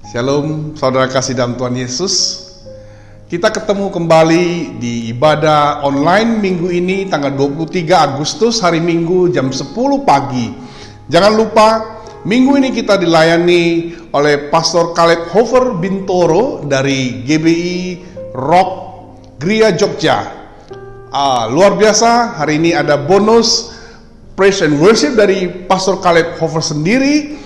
Shalom, saudara kasih dalam Tuhan Yesus. Kita ketemu kembali di ibadah online minggu ini tanggal 23 Agustus hari Minggu jam 10 pagi. Jangan lupa, minggu ini kita dilayani oleh Pastor Caleb Hofer Bintoro dari GBI Rock Gria Jogja. Luar biasa, hari ini ada bonus praise and worship dari Pastor Caleb Hofer sendiri.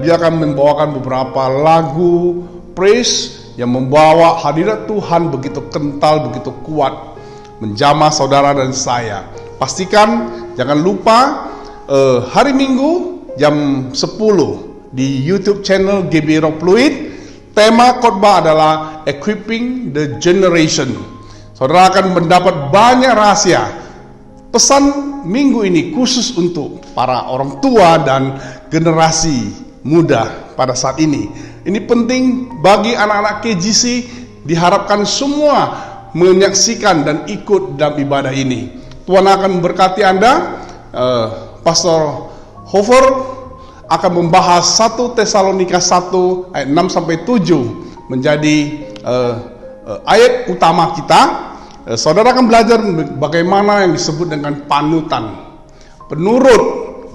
Dia akan membawakan beberapa lagu praise yang membawa hadirat Tuhan begitu kental, begitu kuat menjamah saudara dan saya. Pastikan jangan lupa hari Minggu jam 10 di YouTube channel GBI Rock Fluid. Tema khotbah adalah Equipping the Generation. Saudara akan mendapat banyak rahasia. Pesan minggu ini khusus untuk para orang tua dan generasi muda pada saat ini. Ini penting bagi anak-anak KGC, diharapkan semua menyaksikan dan ikut dalam ibadah ini. Tuhan akan memberkati Anda. Pastor Hofer akan membahas 1 Tesalonika 1 ayat 6 sampai 7 menjadi ayat utama kita. Saudara akan belajar bagaimana yang disebut dengan panutan, penurut,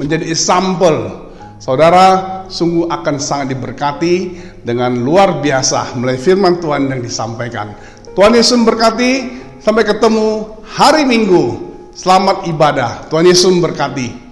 menjadi example. Saudara sungguh akan sangat diberkati dengan luar biasa melalui firman Tuhan yang disampaikan. Tuhan Yesus memberkati. Sampai ketemu hari Minggu. Selamat ibadah. Tuhan Yesus memberkati.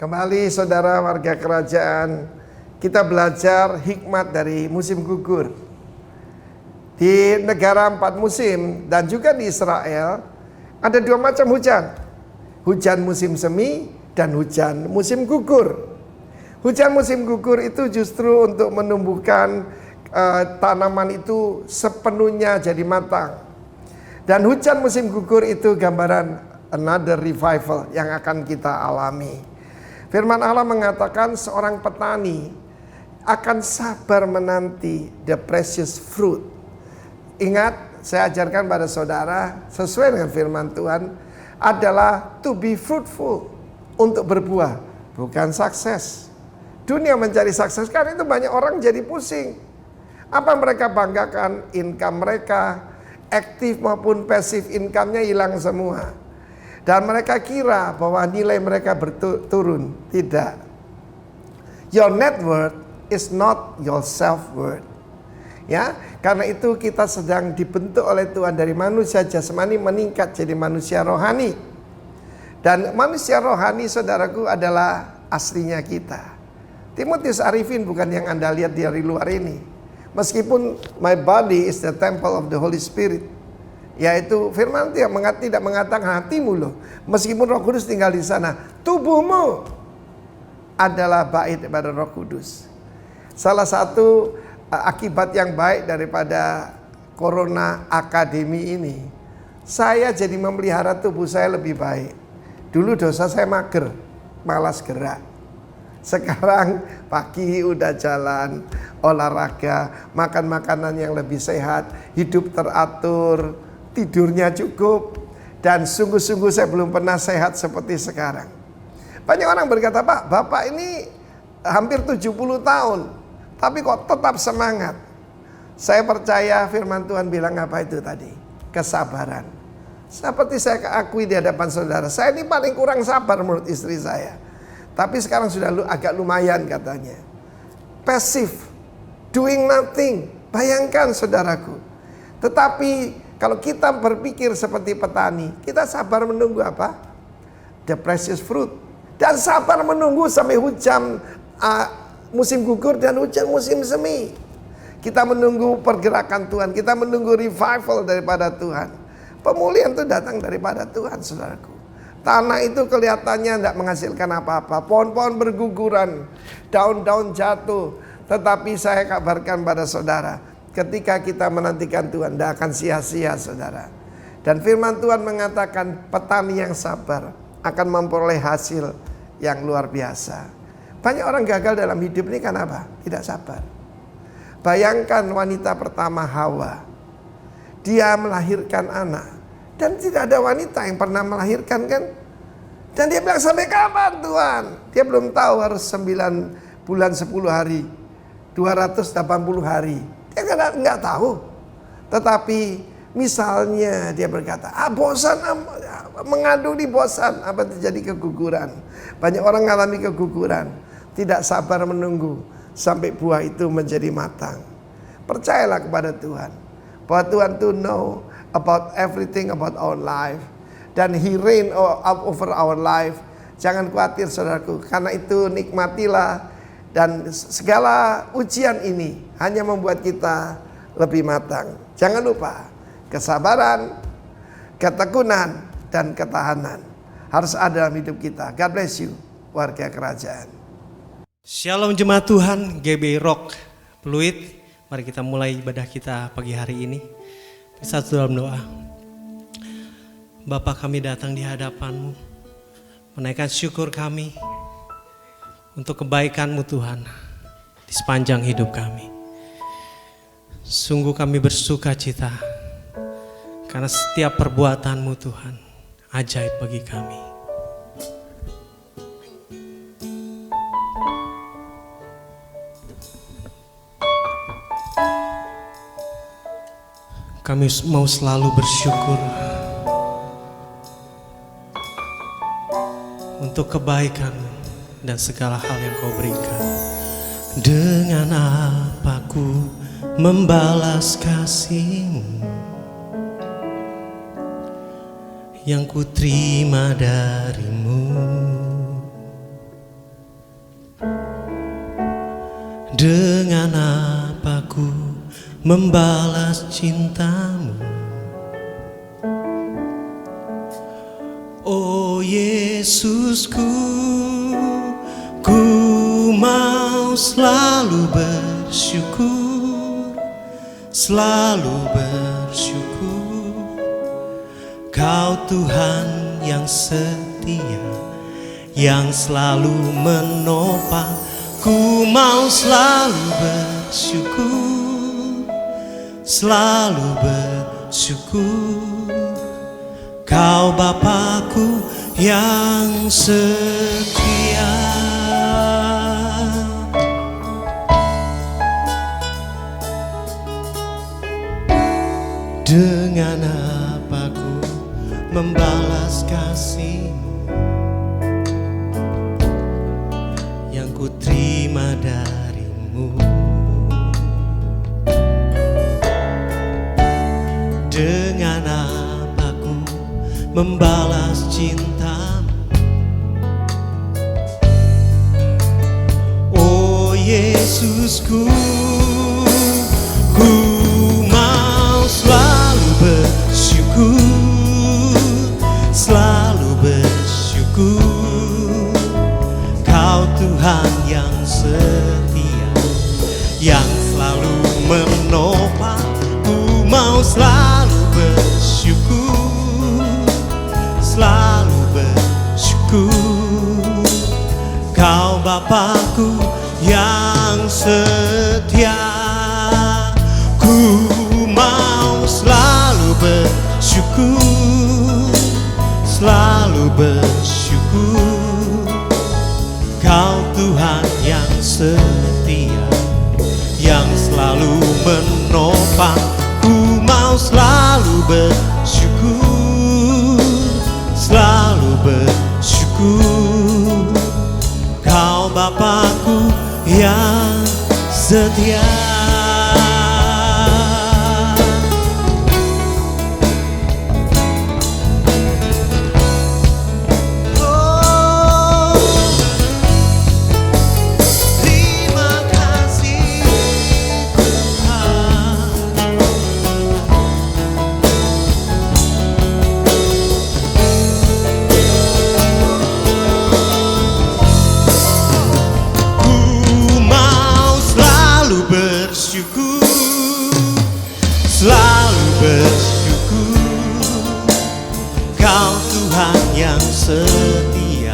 Kembali saudara warga kerajaan, kita belajar hikmat dari musim gugur. Di negara 4 musim dan juga di Israel ada 2 macam hujan. Hujan musim semi dan hujan musim gugur. Hujan musim gugur itu justru untuk menumbuhkan tanaman itu sepenuhnya jadi matang. Dan hujan musim gugur itu gambaran another revival yang akan kita alami. Firman Allah mengatakan seorang petani akan sabar menanti the precious fruit. Ingat, saya ajarkan pada saudara sesuai dengan firman Tuhan adalah to be fruitful, untuk berbuah, bukan sukses. Dunia mencari sukses karena itu banyak orang jadi pusing. Apa mereka banggakan? Income mereka, aktif maupun pasif income-nya hilang semua. Dan mereka kira bahwa nilai mereka turun. Tidak. Your net worth is not your self worth. Ya, karena itu kita sedang dibentuk oleh Tuhan dari manusia jasmani meningkat jadi manusia rohani. Dan manusia rohani saudaraku adalah aslinya kita. Timotius Arifin bukan yang Anda lihat dari luar ini. Meskipun my body is the temple of the Holy Spirit. Yaitu firman Tuhan tidak mengatakan hatimu loh. Meskipun Roh Kudus tinggal di sana, tubuhmu adalah bait daripada Roh Kudus. Salah satu akibat yang baik daripada Corona Academy ini, saya jadi memelihara tubuh saya lebih baik. Dulu dosa saya mager, malas gerak. Sekarang pagi udah jalan, olahraga, makan makanan yang lebih sehat, hidup teratur, tidurnya cukup, dan sungguh-sungguh saya belum pernah sehat seperti sekarang. Banyak orang berkata, Pak, Bapak ini hampir 70 tahun, tapi kok tetap semangat. Saya percaya firman Tuhan bilang apa itu tadi? Kesabaran. Seperti saya akui di hadapan saudara, saya ini paling kurang sabar menurut istri saya. Tapi sekarang sudah agak lumayan katanya. Passive, doing nothing. Bayangkan saudaraku. Tetapi kalau kita berpikir seperti petani, kita sabar menunggu apa? The precious fruit. Dan sabar menunggu sampai hujan musim gugur dan hujan musim semi. Kita menunggu pergerakan Tuhan, kita menunggu revival daripada Tuhan. Pemulihan itu datang daripada Tuhan, saudaraku. Tanah itu kelihatannya tidak menghasilkan apa-apa. Pohon-pohon berguguran, daun-daun jatuh. Tetapi saya kabarkan pada saudara, ketika kita menantikan Tuhan, tidak akan sia-sia, saudara. Dan firman Tuhan mengatakan petani yang sabar akan memperoleh hasil yang luar biasa. Banyak orang gagal dalam hidup ini karena apa? Tidak sabar. Bayangkan wanita pertama Hawa. Dia melahirkan anak. Dan tidak ada wanita yang pernah melahirkan, kan? Dan dia bilang, sampai kapan Tuhan? Dia belum tahu harus 9 bulan 10 hari. 280 hari. Dia nggak tahu. Tetapi misalnya dia berkata, bosan, mengandung di bosan. Apa terjadi? Keguguran. Banyak orang mengalami keguguran. Tidak sabar menunggu sampai buah itu menjadi matang. Percayalah kepada Tuhan, bahwa Tuhan to know about everything about our life, dan He reign over our life. Jangan khawatir, saudaraku, karena itu nikmatilah. Dan segala ujian ini hanya membuat kita lebih matang. Jangan lupa, kesabaran, ketekunan, dan ketahanan harus ada dalam hidup kita. God bless you, warga kerajaan. Shalom jemaat Tuhan, GBI Rock Pluit. Mari kita mulai ibadah kita pagi hari ini. Satu dalam doa. Bapa, kami datang di hadapan-Mu, menaikkan syukur kami untuk kebaikan-Mu Tuhan di sepanjang hidup kami. Sungguh kami bersuka cita karena setiap perbuatan-Mu Tuhan ajaib bagi kami. Kami mau selalu bersyukur untuk kebaikan-Mu dan segala hal yang Kau berikan. Dengan apa ku membalas kasih-Mu yang ku terima dari-Mu? Dengan apa ku membalas cinta-Mu? Oh Yesusku, ku mau selalu bersyukur, selalu bersyukur. Kau Tuhan yang setia, yang selalu menopang. Ku mau selalu bersyukur, selalu bersyukur. Kau Bapakku yang setia. Dengan apa ku membalas kasih-Mu yang ku terima dari-Mu? Dengan apa ku membalas cinta-Mu? Oh Yesusku, ku mau selalu bersyukur, selalu bersyukur. Kau Tuhan yang setia, yang selalu menopang. Ku mau selalu bersyukur, selalu bersyukur. Kau Bapakku yang setia. Ku mau selalu bersyukur, selalu bersyukur. Kau Tuhan yang setia, yang selalu menopang. Ku mau selalu bersyukur, selalu bersyukur. Kau Bapakku yang setia. Terima kasih. Tuhan yang setia,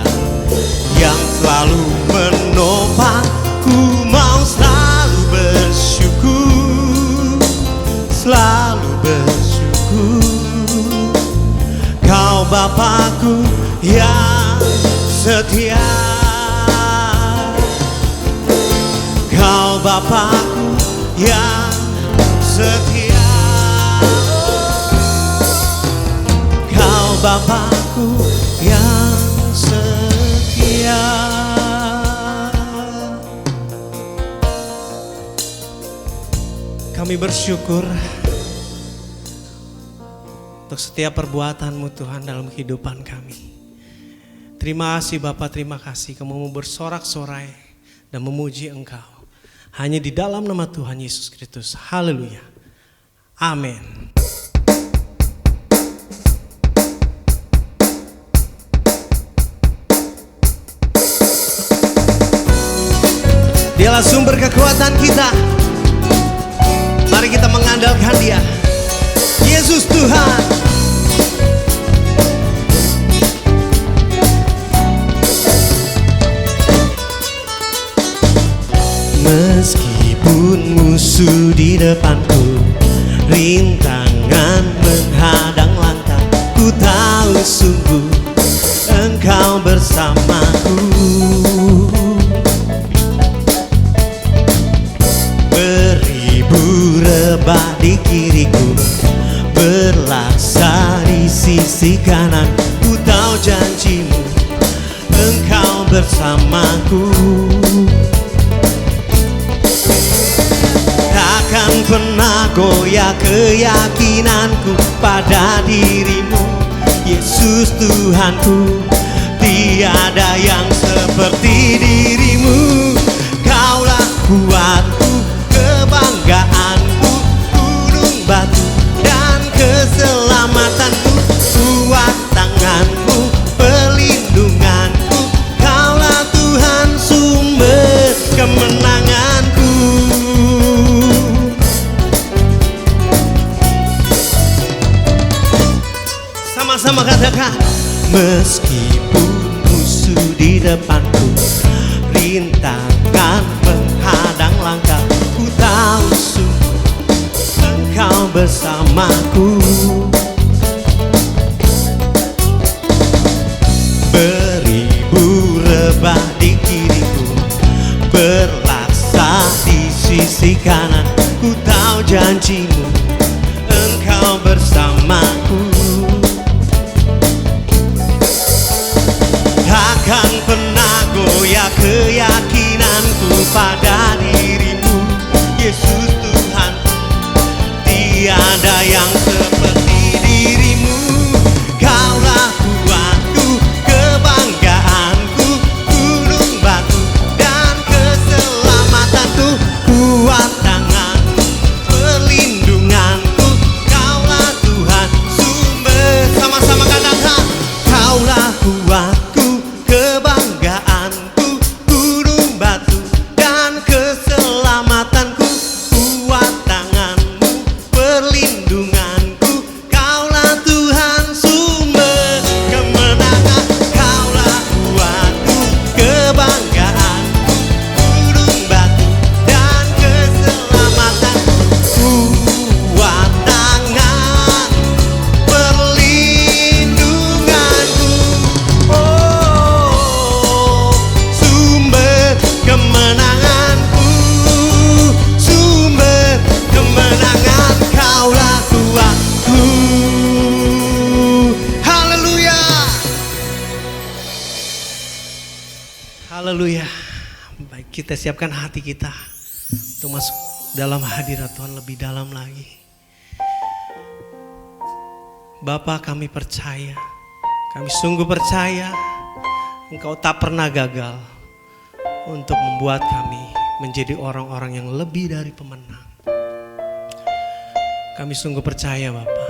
yang selalu menopang. Ku mau selalu bersyukur, selalu bersyukur. Kau Bapakku yang setia, Kau Bapakku yang setia, Kau Bapakku yang setia. Kami bersyukur untuk setiap perbuatan-Mu Tuhan dalam kehidupan kami. Terima kasih Bapa, terima kasih Kamu mau bersorak-sorai dan memuji Engkau. Hanya di dalam nama Tuhan Yesus Kristus. Haleluya. Amin. Dialah sumber kekuatan kita. Mari kita mengandalkan Dia. Yesus Tuhan. Meskipun musuh di depanku, rintangan menghadang langkah, ku tahu sungguh Engkau bersamaku. Beribu rebah di kiriku, berlaksa di sisi kanan, ku tahu janji-Mu Engkau bersamaku. Takkan pernah goyah keyakinanku pada diri-Mu, Yesus Tuhanku. Tiada yang seperti diri-Mu. Kaulah kuatku, kebanggaanku, gunung batu dan keselamatanku. Kuat tangan-Mu, pelindunganku. Kaulah Tuhan, sumber kemenanganku. Sama-sama katakan. Meskipun musuh di depanku, rintangan menghadang langkah, ku tahu sungguh Engkau bersamaku. Beribu rebah di kiriku, berlaksa di sisi kanan, ku tahu janji-Mu Engkau bersamaku. Takkan pernah goyah keyakinanku pada diri-Mu, Yesus Tuhan. Tiada yang seperti diri-Mu. Kaulah kuatku, kebanggaanku, gunung batu dan keselamatanku. Kuat tangan-Mu, perlindunganku. Kaulah Tuhan, sumber. Sama-sama katakan. Kaulah kuatku, kebanggaanku, gunung batu dan keselamatanku. Kuat tangan-Mu, perlindunganku. Kaulah Tuhan, sumber kemenangan. Kaulah kuatku, kebanggaanku, gunung batu dan keselamatanku. Kuat tangan, perlindunganku. Oh, sumber kemenanganku, sumber kemenangan. Kaulah kuatku. Haleluya. Haleluya. Baik, kita siapkan hati kita untuk masuk dalam hadirat Tuhan lebih dalam lagi. Bapa, kami percaya, kami sungguh percaya Engkau tak pernah gagal untuk membuat kami menjadi orang-orang yang lebih dari pemenang. Kami sungguh percaya Bapa,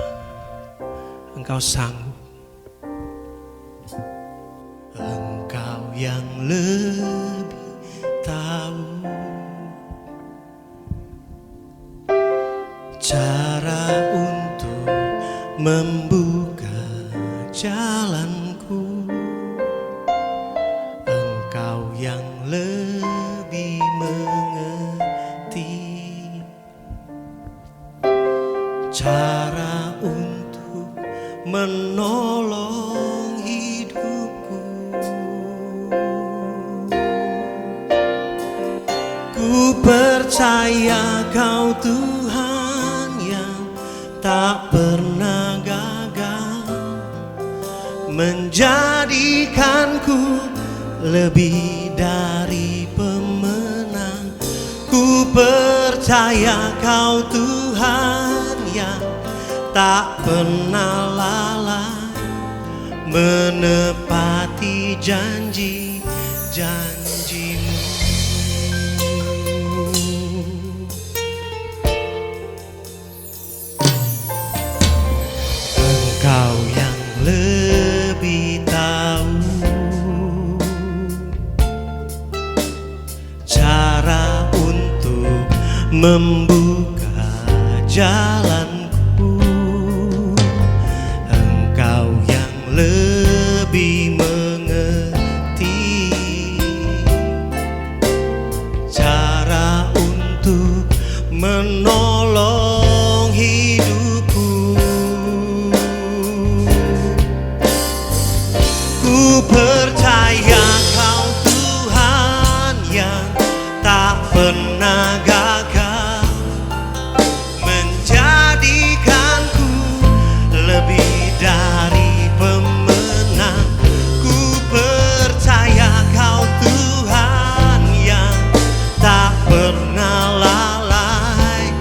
Engkau sanggup. Engkau yang lebih tahu cara untuk membuka jalan menolong hidupku. Ku percaya Kau Tuhan yang tak pernah gagal, menjadikanku lebih dari pemenang. Ku percaya Kau Tuhan yang tak pernah lalai, menepati janji-janji-Mu. Engkau yang lebih tahu cara untuk membuka jalanku. Engkau yang lebih mengerti cara untuk menolong hidupku. Ku percaya Kau Tuhan yang tak pernah gagal, menjadikanku lebih dari pemenang. Ku percaya Kau Tuhan yang tak pernah lalai,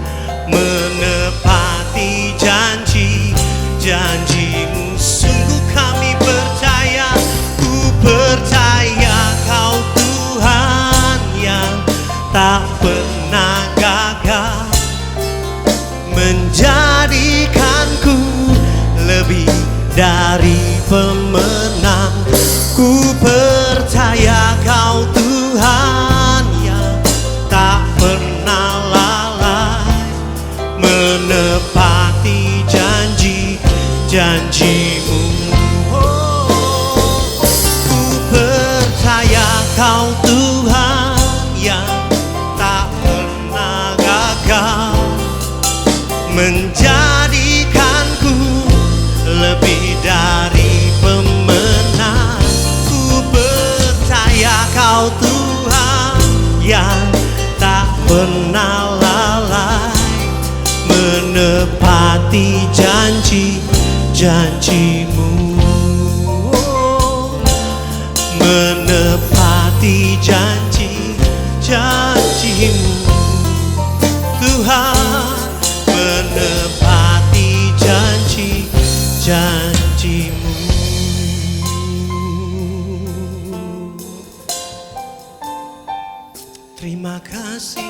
menepati janji-janji-Mu. Sungguh kami percaya, ku percaya Kau Tuhan yang tak pernah gagal, menjadikanku lebih dari pemenang. Ku percaya Kau Tuhan yang tak pernah lalai, menepati janji-janji-Mu. Oh, ku percaya Kau Tuhan yang tak pernah gagal, menjadikanku lebih dari pemenang. Ku percaya Kau Tuhan yang tak pernah lalai, menepati janji-janji-Mu. Menepati janji-janji-Mu, Tuhan, menepati janji-janji-Mu. Terima kasih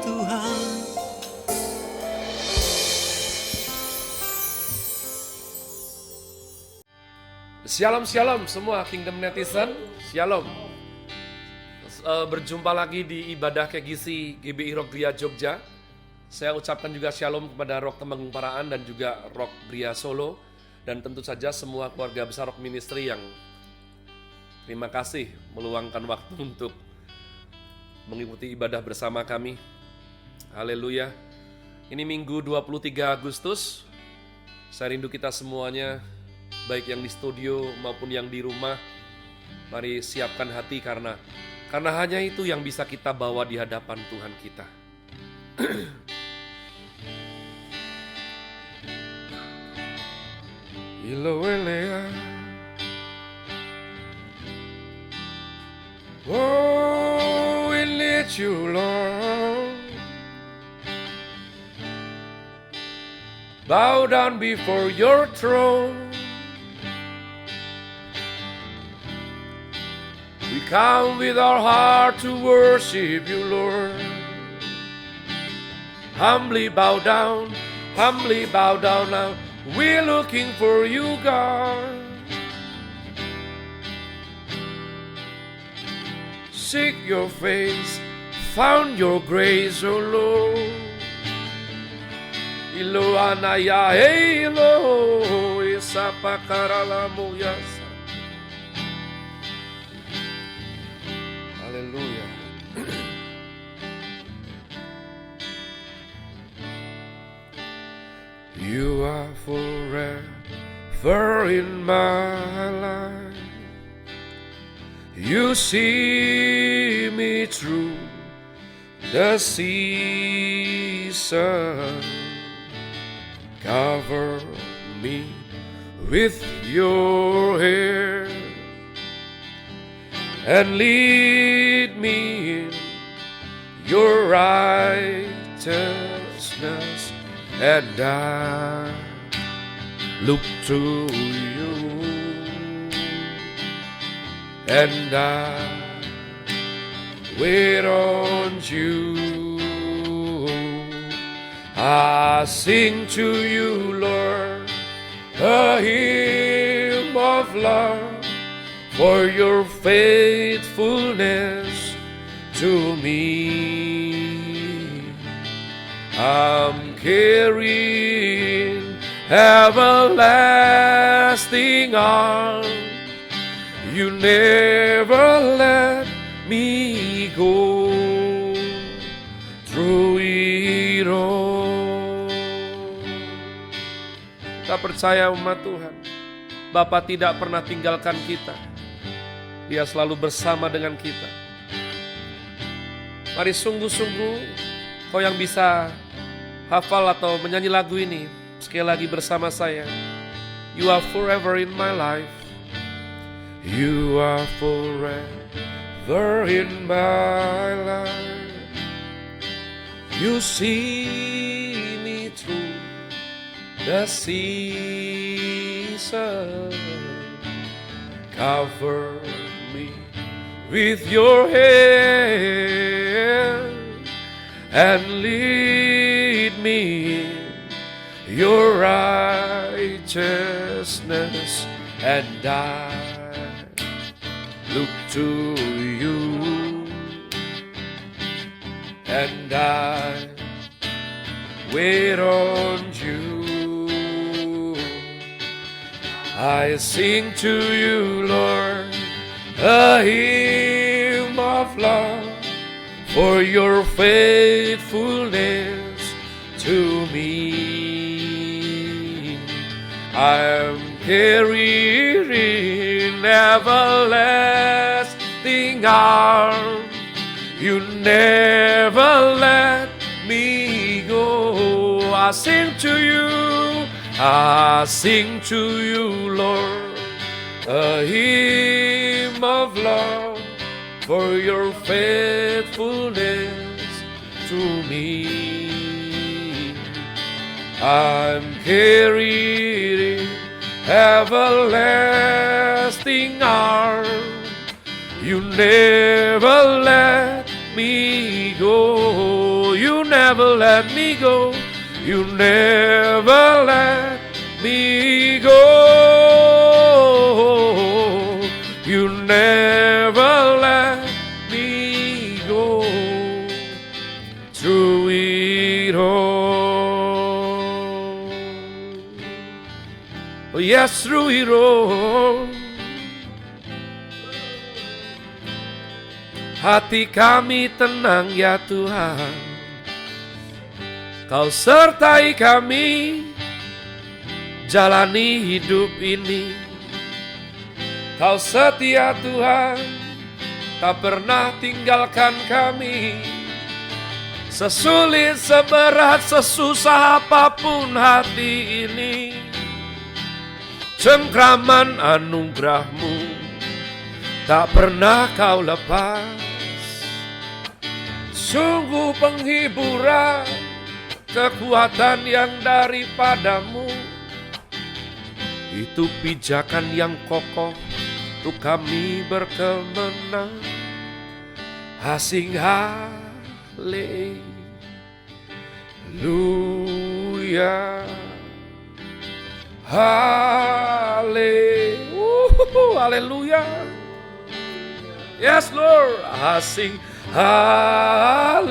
Tuhan. Shalom semua Kingdom Netizen, Shalom. Berjumpa lagi di ibadah KGC GBI Rock Bria Jogja. Saya ucapkan juga shalom kepada Rock Temanggung Paraan dan juga Rock Bria Solo, dan tentu saja semua keluarga besar Rock Ministry yang terima kasih meluangkan waktu untuk mengikuti ibadah bersama kami. Haleluya. Ini Minggu 23 Agustus. Saya rindu kita semuanya, baik yang di studio maupun yang di rumah. Mari siapkan hati karena hanya itu yang bisa kita bawa di hadapan Tuhan kita. Iloelea. Oh, we need you, Lord. Bow down before your throne. We come with our heart to worship you, Lord. Humbly bow down now. We're looking for you, God. Seek your face, found your grace, oh Lord. Ilo anaya, ilo, isapa karalamu yasa. Haleluya. You are forever in my life. You see me through the season. Cover me with your hair and lead me in your righteousness, and I look to you, and I wait on you. I sing to you, Lord, a hymn of love for your faithfulness to me. I'm carrying everlasting arms. You never let me go through it all. Kita percaya umat Tuhan, Bapa tidak pernah tinggalkan kita. Dia selalu bersama dengan kita. Mari sungguh-sungguh kau yang bisa hafal atau menyanyi lagu ini sekali lagi bersama saya. You are forever in my life. You are forever in my life. You see me through the season. Cover me with your hand and lead me in your righteousness, and I look to you, and I wait on you. I sing to you, Lord, a hymn of love for your faithfulness to me. I'm carrying everlasting arms. You never let me go. I sing to you, I sing to you, Lord, a hymn of love for your faithfulness to me. I'm carrying everlasting arms. You never let me go. You never let me go. You never let me go. You never let me go through it all. Oh yes, through it all. Hati kami tenang ya Tuhan, Kau sertai kami jalani hidup ini. Kau setia Tuhan, tak pernah tinggalkan kami. Sesulit, seberat, sesusah apapun hati ini, cengkraman anugerah-Mu tak pernah Kau lepas. Sungguh penghiburan, kekuatan yang daripada-Mu. Itu pijakan yang kokoh untuk kami berkemenang. Asing haleluya, haleluya. Yes Lord, asing haleluya,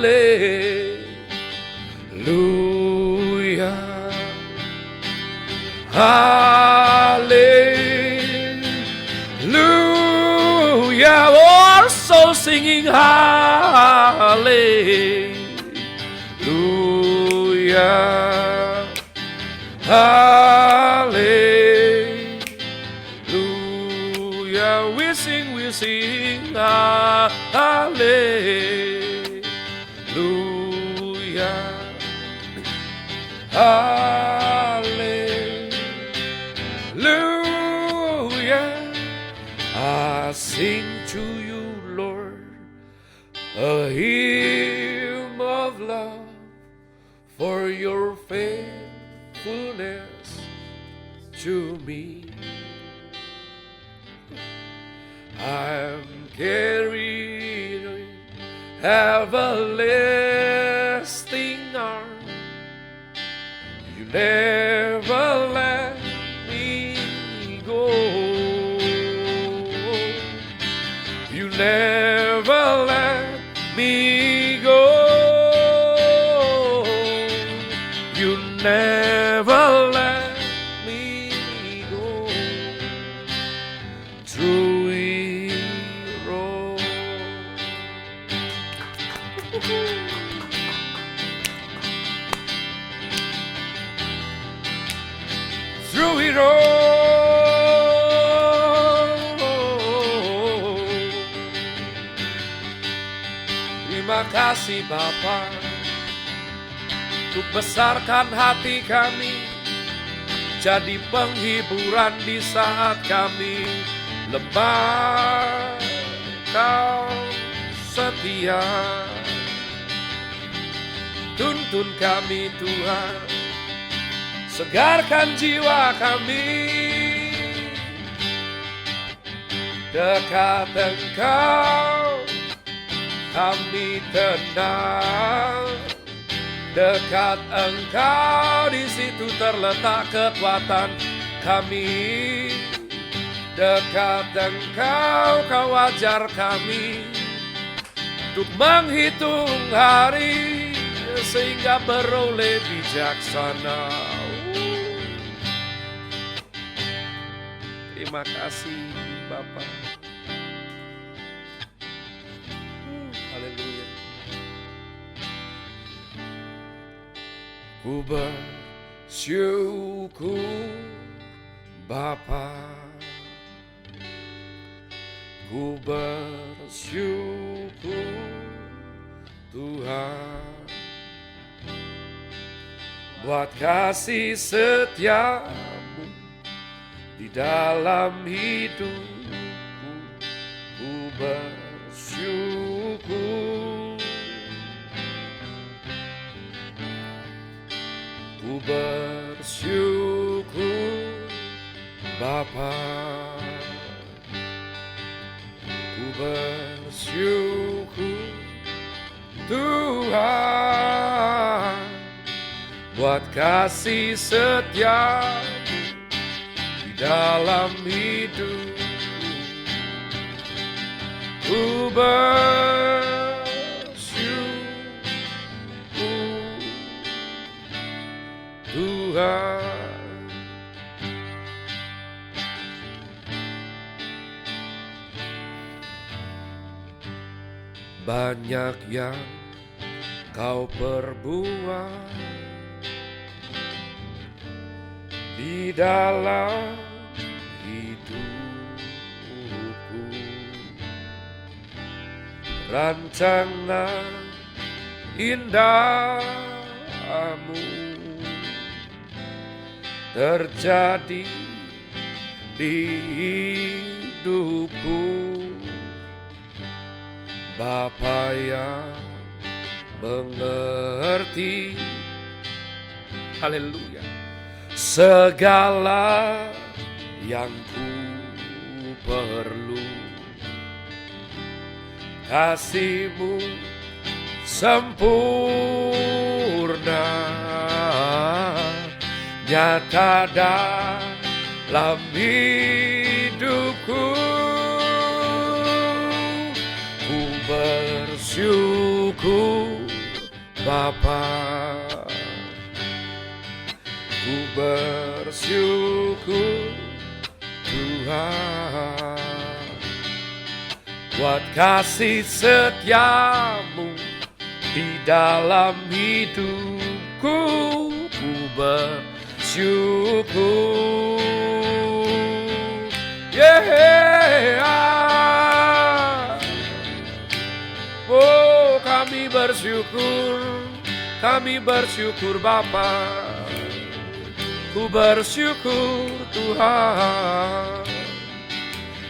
haleluya. Our soul singing haleluya, Hallelujah. We sing, hallelujah. Hallelujah. I sing to you, Lord, a hymn of love for your faithfulness to me. I'm carried in everlasting arms. You never let me go. You never let me go. You never let me go. Through it all. Through it all. Terima kasih Bapa, untuk besarkan hati kami, jadi penghiburan di saat kami lemah. Kau setia, tuntun kami Tuhan, segarkan jiwa kami. Dekat Engkau kami tenang, dekat Engkau di situ terletak kekuatan kami. Dekat Engkau Kau ajar kami untuk menghitung hari sehingga beroleh bijaksana. Terima kasih Bapa. Haleluya. Ku bersyukur Bapa, ku bersyukur Tuhan, buat kasih setiamu di dalam hidupku. Ku bersyukur, ku bersyukur Bapa, ku bersyukur Tuhan, buat kasih setiamu di dalam hidupku. Ku bersyukur Tuhan. Banyak yang Kau perbuat di dalam hidupku, rancangan indahmu terjadi di hidupku. Bapa yang mengerti, haleluya, segala yang ku perlu. Kasih-Mu sempurna, nyata dalam hidupku. Ku bersyukur Bapa, ku bersyukur Tuhan, buat kasih setiamu di dalam hidupku. Ku bersyukur bersyukur. Yeah. Oh, kami bersyukur Bapa. Ku bersyukur Tuhan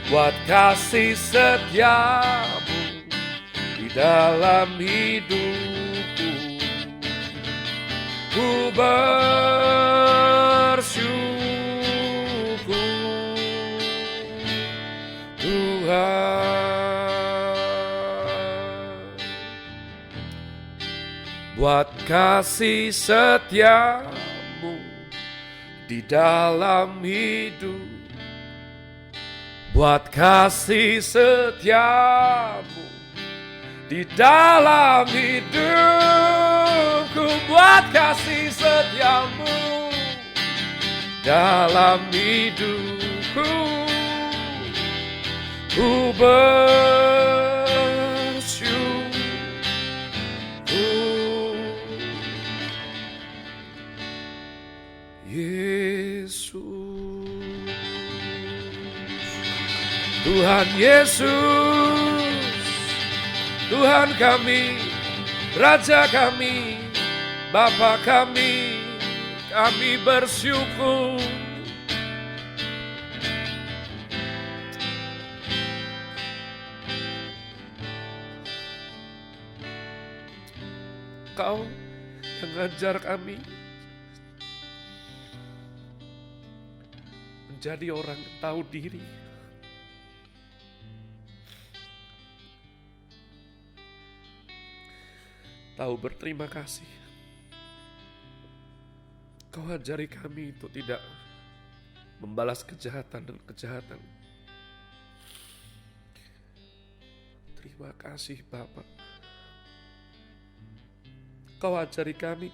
buat kasih setiamu di dalam hidupku. Ku bersyukur Tuhan buat kasih setiamu di dalam hidup, buat kasih setiamu di dalam hidupku, buat kasih setiamu dalam hidupku. Ku bersyukur Yesus. Tuhan Yesus, Tuhan kami, Raja kami, Bapa kami bersyukur. Kau yang ngajar kami menjadi orang yang tahu diri. Tahu berterima kasih. Kau ajari kami untuk tidak membalas kejahatan dan kejahatan. Terima kasih Bapa. Kau ajari kami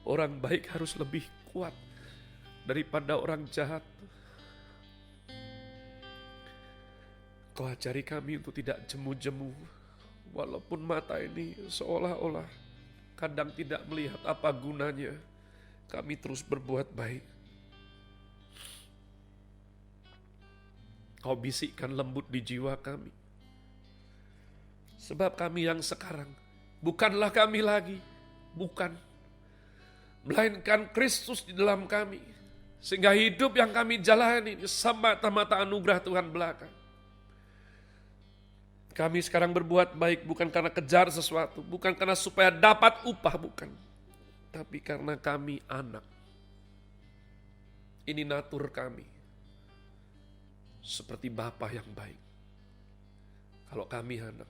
orang baik harus lebih kuat daripada orang jahat. Kau ajari kami untuk tidak jemu-jemu, walaupun mata ini seolah-olah kadang tidak melihat apa gunanya. Kami terus berbuat baik. Kau bisikkan lembut di jiwa kami. Sebab kami yang sekarang bukanlah kami lagi, bukan. Melainkan Kristus di dalam kami. Sehingga hidup yang kami jalani semata-mata anugerah Tuhan belaka. Kami sekarang berbuat baik bukan karena kejar sesuatu, bukan karena supaya dapat upah, bukan. Tapi karena kami anak. Ini natur kami. Seperti Bapa yang baik. Kalau kami anak,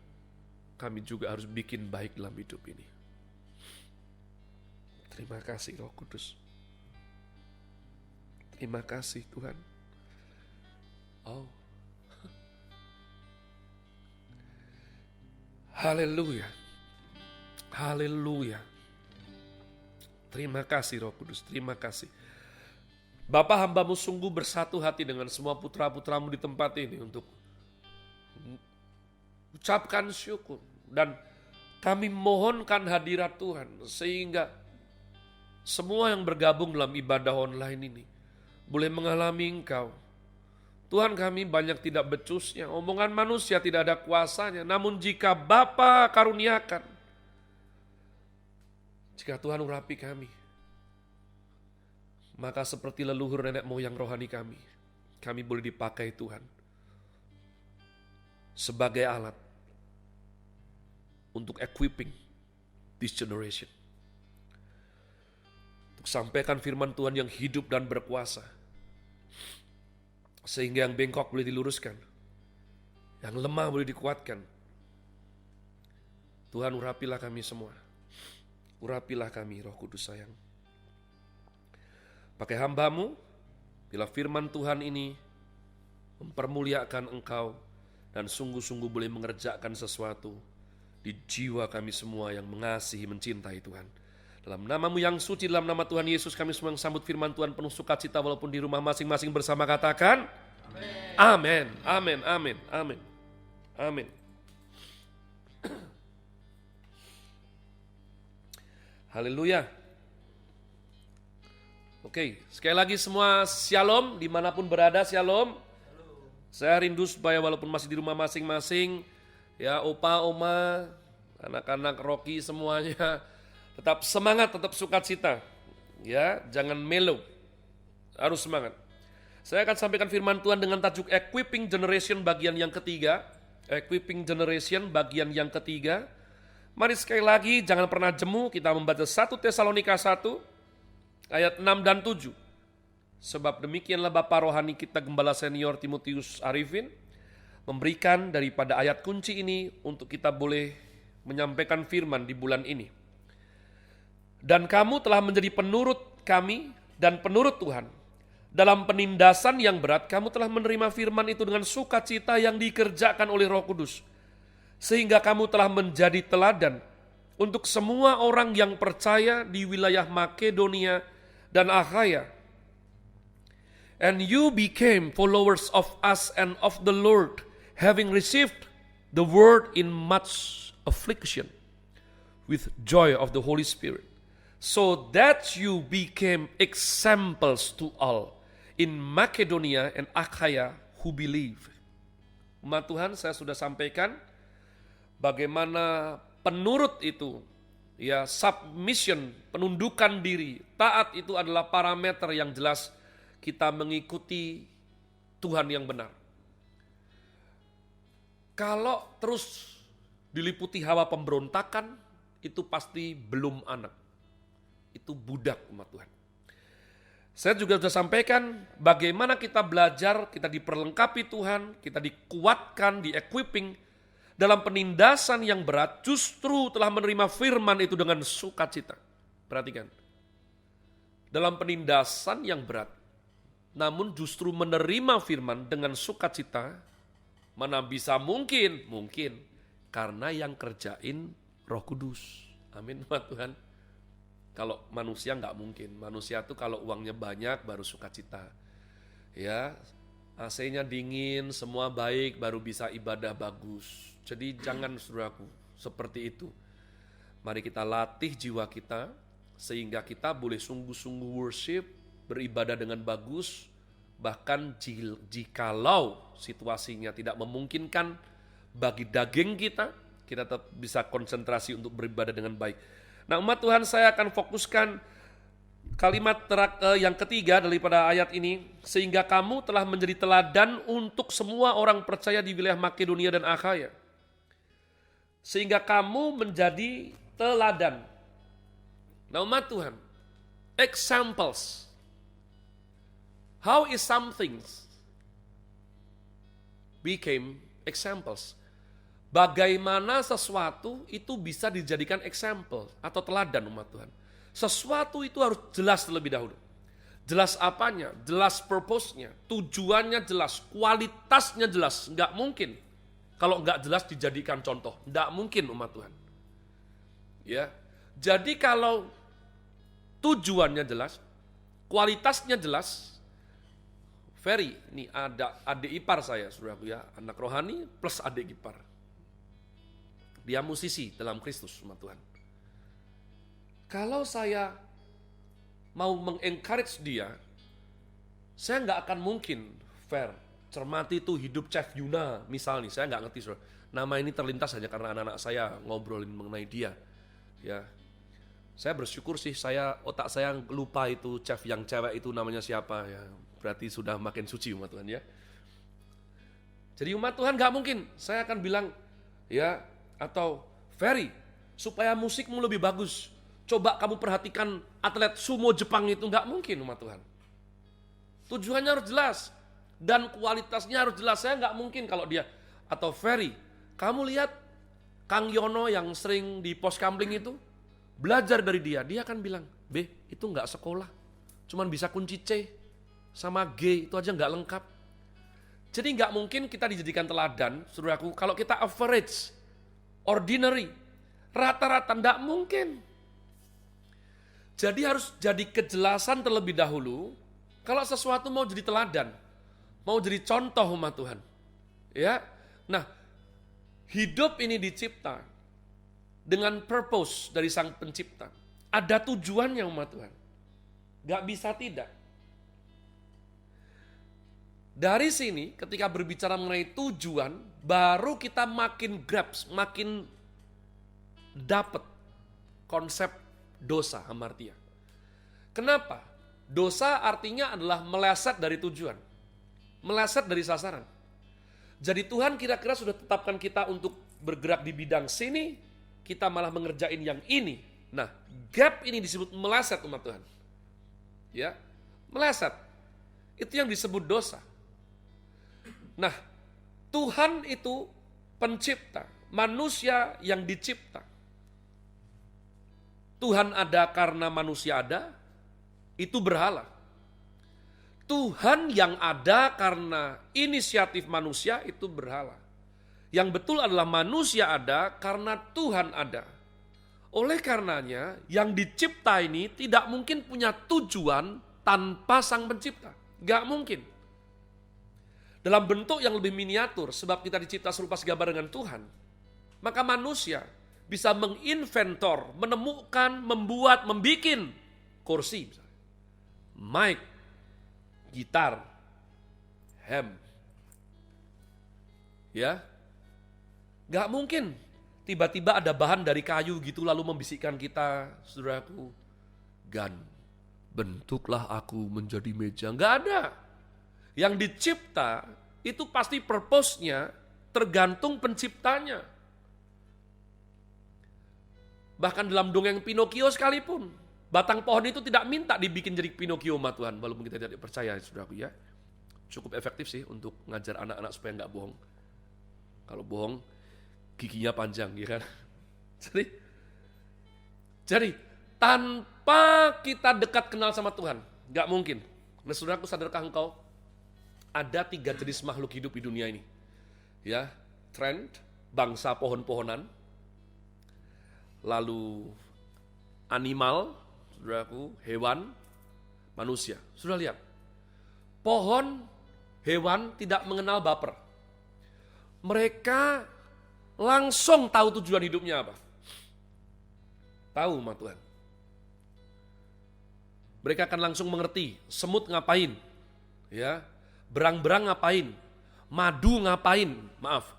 kami juga harus bikin baik dalam hidup ini. Terima kasih Roh Kudus. Terima kasih Tuhan. Oh. Haleluya. Haleluya. Terima kasih Roh Kudus, terima kasih. Bapa, hamba-Mu sungguh bersatu hati dengan semua putra-putramu di tempat ini untuk ucapkan syukur. Dan kami mohonkan hadirat Tuhan sehingga semua yang bergabung dalam ibadah online ini boleh mengalami Engkau. Tuhan, kami banyak tidak becusnya, omongan manusia tidak ada kuasanya. Namun jika Bapa karuniakan, jika Tuhan urapi kami, maka seperti leluhur nenek moyang rohani kami boleh dipakai Tuhan sebagai alat untuk equipping this generation. Untuk sampaikan firman Tuhan yang hidup dan berkuasa. Sehingga yang bengkok boleh diluruskan. Yang lemah boleh dikuatkan. Tuhan, urapilah kami semua. Urapilah kami, Roh Kudus sayang. Pakai hamba-Mu, bila firman Tuhan ini mempermuliakan Engkau dan sungguh-sungguh boleh mengerjakan sesuatu di jiwa kami semua yang mengasihi, mencintai Tuhan. Dalam nama-Mu yang suci, dalam nama Tuhan Yesus, kami semua yang sambut firman Tuhan penuh sukacita walaupun di rumah masing-masing bersama katakan amin, amin, amin, amin, amin. Haleluya. Oke, sekali lagi semua shalom, dimanapun berada shalom. Saya rindu supaya walaupun masih di rumah masing-masing, ya opa, oma, anak-anak Rocky semuanya, tetap semangat, tetap sukacita. Ya, jangan melo, harus semangat. Saya akan sampaikan firman Tuhan dengan tajuk Equipping Generation bagian yang ketiga. Equipping Generation bagian yang ketiga. Mari sekali lagi jangan pernah jemu, kita membaca 1 Tesalonika 1 ayat 6 dan 7. Sebab demikianlah Bapa rohani kita Gembala Senior Timotius Arifin memberikan daripada ayat kunci ini untuk kita boleh menyampaikan firman di bulan ini. Dan kamu telah menjadi penurut kami dan penurut Tuhan. Dalam penindasan yang berat, kamu telah menerima firman itu dengan sukacita yang dikerjakan oleh Roh Kudus. Sehingga kamu telah menjadi teladan untuk semua orang yang percaya di wilayah Makedonia dan Akhaya. And you became followers of us and of the Lord, having received the word in much affliction, with joy of the Holy Spirit, so that you became examples to all in Makedonia and Achaia who believe. Umat Tuhan, saya sudah sampaikan bagaimana penurut itu, ya, submission, penundukan diri, taat itu adalah parameter yang jelas kita mengikuti Tuhan yang benar. Kalau terus diliputi hawa pemberontakan, itu pasti belum anak. Itu budak umat Tuhan. Saya juga sudah sampaikan bagaimana kita belajar, kita diperlengkapi Tuhan, kita dikuatkan, di-equipping dalam penindasan yang berat, justru telah menerima firman itu dengan sukacita. Perhatikan. Dalam penindasan yang berat, namun justru menerima firman dengan sukacita, mana bisa mungkin? Mungkin. Karena yang kerjain Roh Kudus. Amin umat Tuhan. Kalau manusia nggak mungkin. Manusia tuh kalau uangnya banyak baru sukacita. Ya, AC-nya dingin, semua baik, baru bisa ibadah bagus. Jadi jangan saudaraku seperti itu. Mari kita latih jiwa kita sehingga kita boleh sungguh-sungguh worship, beribadah dengan bagus. Bahkan jikalau situasinya tidak memungkinkan bagi daging kita tetap bisa konsentrasi untuk beribadah dengan baik. Nah umat Tuhan, saya akan fokuskan kalimat yang ketiga daripada ayat ini. Sehingga kamu telah menjadi teladan untuk semua orang percaya di wilayah Makedonia dan Akhaya. Sehingga kamu menjadi teladan. Nah umat Tuhan, examples. How is something became examples? Bagaimana sesuatu itu bisa dijadikan example atau teladan umat Tuhan. Sesuatu itu harus jelas terlebih dahulu. Jelas apanya, jelas purpose-nya, tujuannya jelas, kualitasnya jelas. Nggak mungkin kalau nggak jelas dijadikan contoh. Nggak mungkin umat Tuhan. Ya, jadi kalau tujuannya jelas, kualitasnya jelas, Ferry, ini ada adik ipar saya, saudaraku ya, anak rohani plus adik ipar. Dia musisi dalam Kristus, umat Tuhan. Kalau saya mau mengencourage dia, saya nggak akan mungkin, Fer, cermati itu hidup Chef Yuna, misalnya, saya nggak ngerti, saudara. Nama ini terlintas hanya karena anak-anak saya ngobrolin mengenai dia. Ya, saya bersyukur sih, otak saya lupa itu chef yang cewek itu namanya siapa ya. Berarti sudah makin suci umat Tuhan ya. Jadi umat Tuhan gak mungkin saya akan bilang ya, atau Ferry, supaya musikmu lebih bagus, coba kamu perhatikan atlet sumo Jepang itu. Gak mungkin umat Tuhan. Tujuannya harus jelas dan kualitasnya harus jelas. Saya gak mungkin kalau dia, atau Ferry, kamu lihat Kang Yono yang sering di pos kamling itu, belajar dari dia akan bilang, B, itu gak sekolah, cuman bisa kunci C sama G, itu aja nggak lengkap. Jadi nggak mungkin kita dijadikan teladan, saudaraku, kalau kita average, ordinary, rata-rata, nggak mungkin. Jadi harus jadi kejelasan terlebih dahulu, kalau sesuatu mau jadi teladan, mau jadi contoh umat Tuhan. Ya, nah, hidup ini dicipta dengan purpose dari Sang Pencipta. Ada tujuannya umat Tuhan. Gak bisa tidak. Dari sini ketika berbicara mengenai tujuan, baru kita makin grasp, makin dapat konsep dosa hamartia. Kenapa? Dosa artinya adalah meleset dari tujuan, meleset dari sasaran. Jadi Tuhan kira-kira sudah tetapkan kita untuk bergerak di bidang sini, kita malah mengerjain yang ini. Nah, gap ini disebut meleset umat Tuhan. Ya, meleset. Itu yang disebut dosa. Nah, Tuhan itu pencipta, manusia yang dicipta. Tuhan ada karena manusia ada, itu berhala. Tuhan yang ada karena inisiatif manusia, itu berhala. Yang betul adalah manusia ada karena Tuhan ada. Oleh karenanya, yang dicipta ini tidak mungkin punya tujuan tanpa sang pencipta. Gak mungkin. Dalam bentuk yang lebih miniatur, sebab kita dicipta serupa segambar dengan Tuhan, maka manusia bisa menginventor, menemukan, membuat, membikin kursi, mic, gitar, hem. Ya, gak mungkin tiba-tiba ada bahan dari kayu gitu lalu membisikkan kita, saudaraku, Gan, bentuklah aku menjadi meja. Gak ada. Yang dicipta itu pasti purpose-nya tergantung penciptanya. Bahkan dalam dongeng Pinocchio sekalipun, batang pohon itu tidak minta dibikin jadi Pinocchio sama Tuhan, walaupun kita tidak percaya, saudaraku ya. Cukup efektif sih untuk ngajar anak-anak supaya nggak bohong. Kalau bohong, giginya panjang, ya kan? Jadi tanpa kita dekat kenal sama Tuhan, nggak mungkin. Nah, saudaraku, sadarkah engkau? Ada 3 jenis makhluk hidup di dunia ini. Ya, trend, bangsa pohon-pohonan, lalu animal, saudaraku, hewan, manusia. Sudah lihat, pohon, hewan tidak mengenal baper. Mereka langsung tahu tujuan hidupnya apa. Tahu sama Tuhan. Mereka akan langsung mengerti, semut ngapain, ya, berang-berang ngapain, madu ngapain,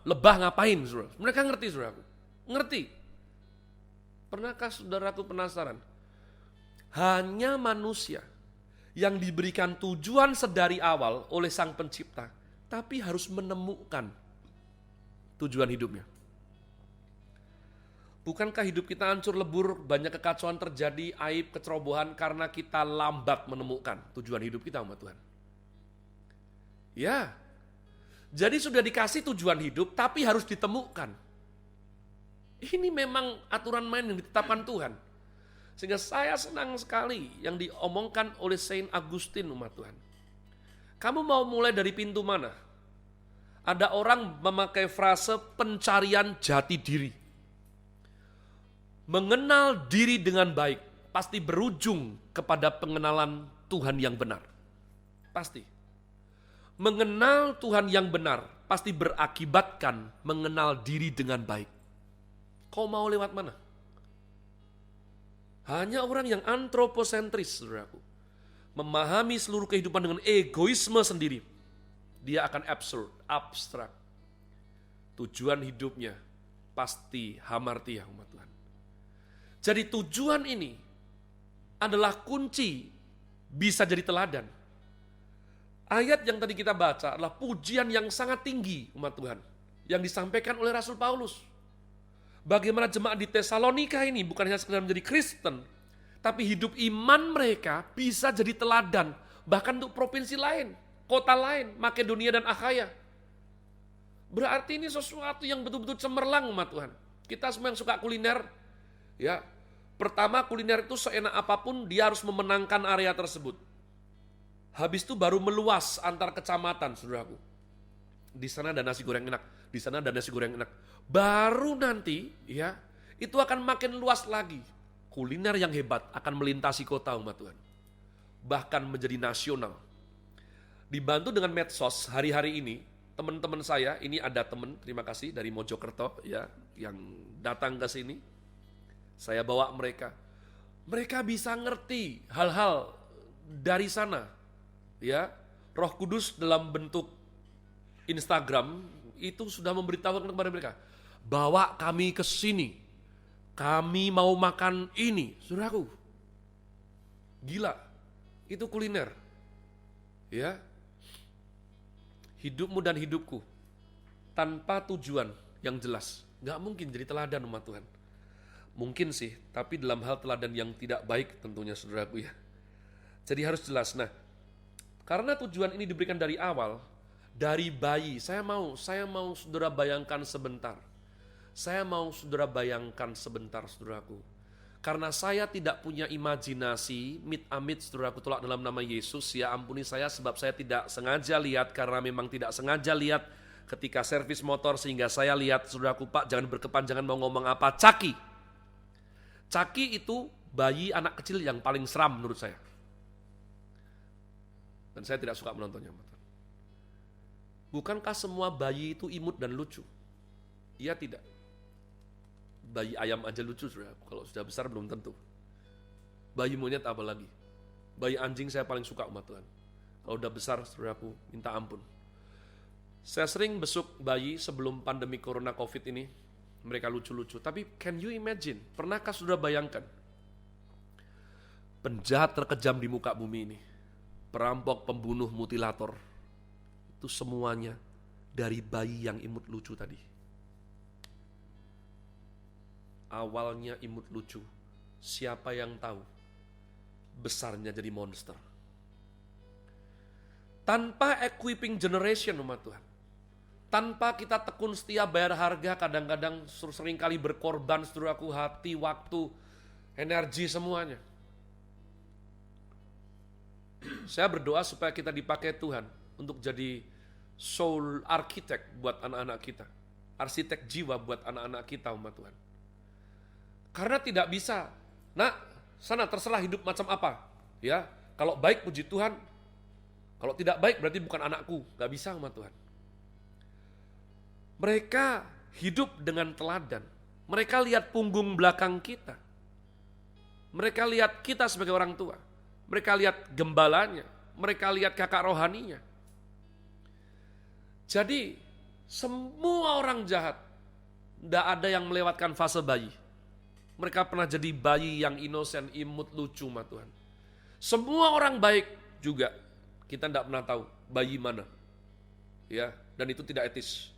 lebah ngapain, saudara. Mereka ngerti, saudaraku. Ngerti. Pernahkah saudaraku penasaran? Hanya manusia yang diberikan tujuan sedari awal oleh sang pencipta, tapi harus menemukan tujuan hidupnya. Bukankah hidup kita hancur lebur, banyak kekacauan terjadi, aib, kecerobohan karena kita lambat menemukan tujuan hidup kita, umat Tuhan? Ya, jadi sudah dikasih tujuan hidup, tapi harus ditemukan. Ini memang aturan main yang ditetapkan Tuhan. Sehingga saya senang sekali yang diomongkan oleh Saint Augustine, umat Tuhan. Kamu mau mulai dari pintu mana? Ada orang memakai frase pencarian jati diri. Mengenal diri dengan baik pasti berujung kepada pengenalan Tuhan yang benar. Pasti. Mengenal Tuhan yang benar pasti berakibatkan mengenal diri dengan baik. Kau mau lewat mana? Hanya orang yang antroposentris, saudaraku, memahami seluruh kehidupan dengan egoisme sendiri, dia akan absurd, abstrak. Tujuan hidupnya pasti hamartia, umat Tuhan. Jadi tujuan ini adalah kunci bisa jadi teladan. Ayat yang tadi kita baca adalah pujian yang sangat tinggi, umat Tuhan, yang disampaikan oleh Rasul Paulus. Bagaimana jemaat di Tesalonika ini bukan hanya sekedar menjadi Kristen, tapi hidup iman mereka bisa jadi teladan, bahkan untuk provinsi lain, kota lain, Makedonia dan Akhaya. Berarti ini sesuatu yang betul-betul cemerlang, umat Tuhan. Kita semua yang suka kuliner, ya, pertama kuliner itu seenak apapun dia harus memenangkan area tersebut. Habis itu baru meluas antar kecamatan, saudaraku. Di sana ada nasi goreng enak, di sana ada nasi goreng enak. Baru nanti, ya, itu akan makin luas lagi. Kuliner yang hebat akan melintasi kota, umat Tuhan. Bahkan menjadi nasional. Dibantu dengan medsos hari-hari ini, teman-teman saya, ini ada teman, terima kasih dari Mojokerto, ya, yang datang ke sini. Saya bawa mereka. Mereka bisa ngerti hal-hal dari sana, ya, Roh Kudus dalam bentuk Instagram itu sudah memberitahukan kepada mereka, bawa kami ke sini, kami mau makan ini. Saudaraku, gila, itu kuliner, ya. Hidupmu dan hidupku tanpa tujuan yang jelas nggak mungkin jadi teladan umat Tuhan. Mungkin sih, tapi dalam hal teladan yang tidak baik tentunya, saudaraku ya. Jadi harus jelas. Nah, karena tujuan ini diberikan dari awal, dari bayi. Saya mau saudara bayangkan sebentar. Saya mau saudara bayangkan sebentar, saudaraku. Karena saya tidak punya imajinasi, mit-amit saudaraku tolak dalam nama Yesus, ya ampuni saya sebab saya tidak sengaja lihat, karena memang tidak sengaja lihat ketika servis motor sehingga saya lihat, saudaraku, Pak jangan berkepanjangan mau ngomong apa, Caki itu bayi anak kecil yang paling seram menurut saya. Dan saya tidak suka menontonnya. Bukankah semua bayi itu imut dan lucu? Iya tidak. Bayi ayam aja lucu, saudaraku. Kalau sudah besar belum tentu. Bayi monyet apa lagi? Bayi anjing saya paling suka umat Tuhan. Kalau udah besar, saudaraku, minta ampun. Saya sering besuk bayi sebelum pandemi corona covid ini. Mereka lucu-lucu, tapi can you imagine? Pernahkah saudara bayangkan? Penjahat terkejam di muka bumi ini, perampok, pembunuh, mutilator, itu semuanya dari bayi yang imut lucu tadi. Awalnya imut lucu, siapa yang tahu? Besarnya jadi monster. Tanpa equipping generation umat Tuhan. Tanpa kita tekun setia bayar harga, kadang-kadang seringkali berkorban, saudaraku, hati, waktu, energi, semuanya. Saya berdoa supaya kita dipakai Tuhan untuk jadi soul architect buat anak-anak kita. Arsitek jiwa buat anak-anak kita umat Tuhan. Karena tidak bisa, nak, sana terserah hidup macam apa. Ya, kalau baik puji Tuhan, kalau tidak baik berarti bukan anakku. Gak bisa umat Tuhan. Mereka hidup dengan teladan. Mereka lihat punggung belakang kita. Mereka lihat kita sebagai orang tua. Mereka lihat gembalanya. Mereka lihat kakak rohaninya. Jadi semua orang jahat, tidak ada yang melewatkan fase bayi. Mereka pernah jadi bayi yang inosen, imut, lucu, ma Tuhan. Semua orang baik juga, kita tidak pernah tahu bayi mana. Ya, dan itu tidak etis.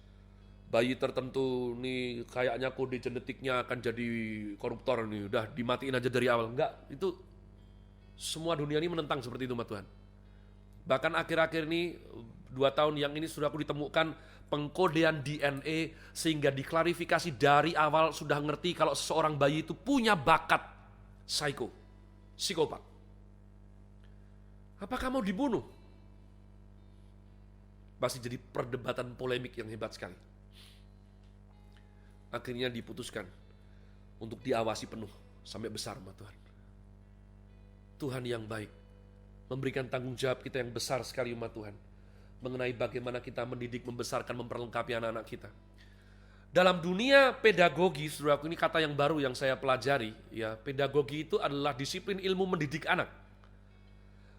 Bayi tertentu nih kayaknya kode genetiknya akan jadi koruptor nih, udah dimatiin aja dari awal. Enggak, itu semua dunia ini menentang seperti itu, ma Tuhan. Bahkan akhir-akhir ini 2 tahun yang ini sudah aku ditemukan pengkodean DNA sehingga diklarifikasi dari awal sudah ngerti kalau seseorang bayi itu punya bakat psikopat. Apakah mau dibunuh? Masih jadi perdebatan polemik yang hebat sekali. Akhirnya diputuskan untuk diawasi penuh sampai besar, ma Tuhan. Tuhan yang baik memberikan tanggung jawab kita yang besar sekali, umat Tuhan, mengenai bagaimana kita mendidik, membesarkan, memperlengkapi anak-anak kita. Dalam dunia pedagogi, saudaraku, ini kata yang baru yang saya pelajari, ya, pedagogi itu adalah disiplin ilmu mendidik anak.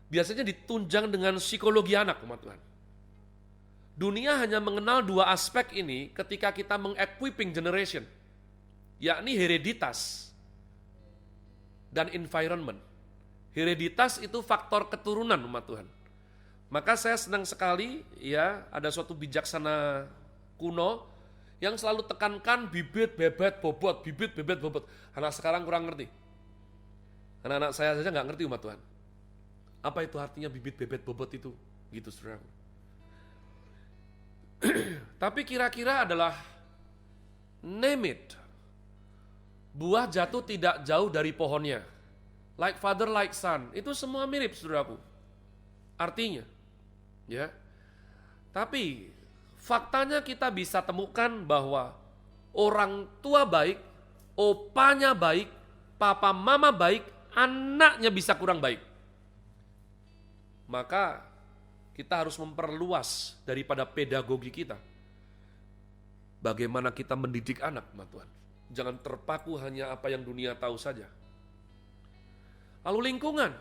Biasanya ditunjang dengan psikologi anak, umat Tuhan. Dunia hanya mengenal 2 aspek ini ketika kita meng-equipping generation, yakni hereditas dan environment. Hereditas itu faktor keturunan, umat Tuhan. Maka saya senang sekali, ya, ada suatu bijaksana kuno yang selalu tekankan bibit, bebet, bobot, bibit, bebet, bobot. Anak sekarang kurang ngerti. Anak-anak saya saja nggak ngerti, umat Tuhan. Apa itu artinya bibit, bebet, bobot itu? Gitu, saudara. Tapi kira-kira adalah name it. Buah jatuh tidak jauh dari pohonnya. Like father, like son. Itu semua mirip, saudaraku. Artinya, ya. Tapi faktanya kita bisa temukan bahwa orang tua baik, opanya baik, papa mama baik, anaknya bisa kurang baik. Maka kita harus memperluas daripada pedagogi kita. Bagaimana kita mendidik anak, ma Tuhan. Jangan terpaku hanya apa yang dunia tahu saja. Lalu lingkungan.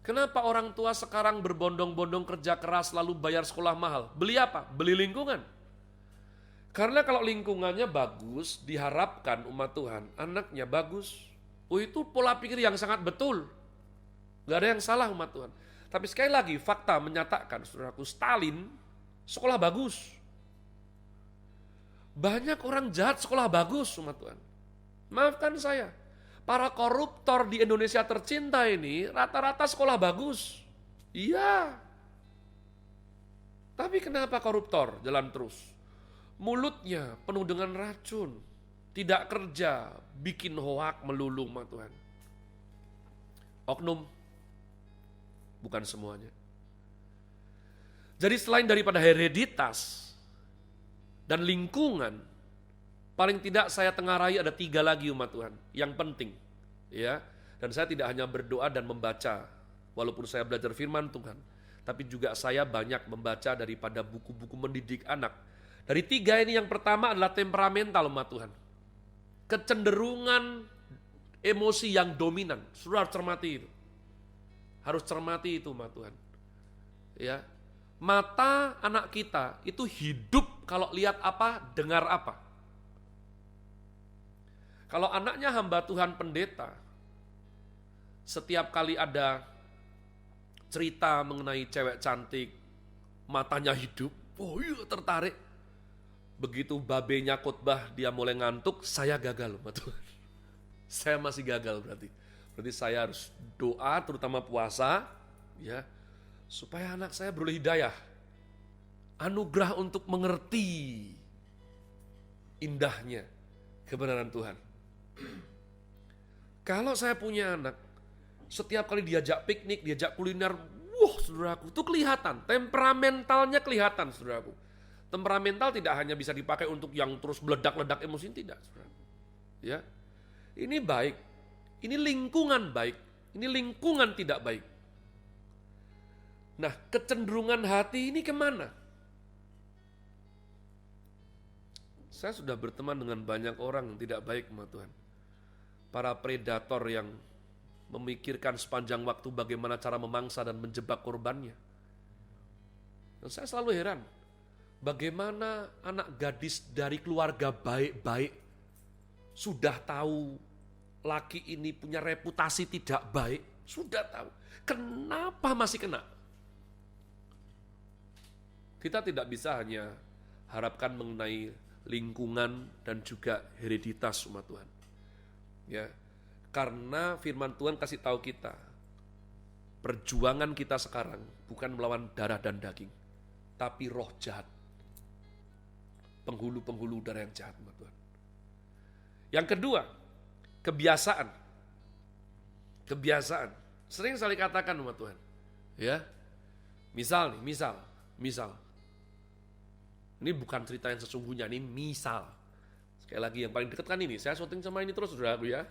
Kenapa orang tua sekarang berbondong-bondong kerja keras lalu bayar sekolah mahal? Beli apa? Beli lingkungan. Karena kalau lingkungannya bagus, diharapkan umat Tuhan, anaknya bagus. Oh, itu pola pikir yang sangat betul. Gak ada yang salah umat Tuhan. Tapi sekali lagi fakta menyatakan, saudaraku, Stalin sekolah bagus. Banyak orang jahat sekolah bagus umat Tuhan. Maafkan saya. Para koruptor di Indonesia tercinta ini rata-rata sekolah bagus. Iya. Tapi kenapa koruptor jalan terus? Mulutnya penuh dengan racun. Tidak kerja, bikin hoak melulu umat Tuhan. Oknum. Bukan semuanya. Jadi selain daripada hereditas dan lingkungan, paling tidak saya tengarai ada 3 lagi umat Tuhan yang penting, ya. Dan saya tidak hanya berdoa dan membaca, walaupun saya belajar firman Tuhan, tapi juga saya banyak membaca daripada buku-buku mendidik anak. Dari 3 ini yang pertama adalah temperamental umat Tuhan. Kecenderungan emosi yang dominan. Saudara harus cermati itu. Harus cermati itu umat Tuhan. Ya. Mata anak kita itu hidup kalau lihat apa, dengar apa. Kalau anaknya hamba Tuhan pendeta, setiap kali ada cerita mengenai cewek cantik, matanya hidup, oh iya tertarik. Begitu babenya khotbah dia mulai ngantuk, saya gagal umat Tuhan. Saya masih gagal berarti. Berarti saya harus doa, terutama puasa, ya, supaya anak saya beroleh hidayah. Anugerah untuk mengerti indahnya kebenaran Tuhan. Kalau saya punya anak, setiap kali diajak piknik, diajak kuliner, wah saudaraku, itu kelihatan. Temperamentalnya kelihatan saudaraku. Temperamental tidak hanya bisa dipakai untuk yang terus meledak-ledak emosi, tidak saudaraku. Ya, ini baik. Ini lingkungan baik, ini lingkungan tidak baik. Nah, kecenderungan hati ini kemana? Saya sudah berteman dengan banyak orang yang tidak baik sama Tuhan. Para predator yang memikirkan sepanjang waktu bagaimana cara memangsa dan menjebak korbannya. Dan saya selalu heran, bagaimana anak gadis dari keluarga baik-baik sudah tahu laki ini punya reputasi tidak baik, sudah tahu. Kenapa masih kena? Kita tidak bisa hanya harapkan mengenai lingkungan dan juga hereditas umat Tuhan. Ya, karena firman Tuhan kasih tahu kita, perjuangan kita sekarang bukan melawan darah dan daging, tapi roh jahat. Penghulu-penghulu darah yang jahat umat Tuhan. Yang kedua, kebiasaan. Kebiasaan. Sering sekali katakan umat Tuhan. Ya. Misal. Ini bukan cerita yang sesungguhnya, ini misal. Sekali lagi yang paling dekat kan ini, saya syuting sama ini terus saudaraku ya.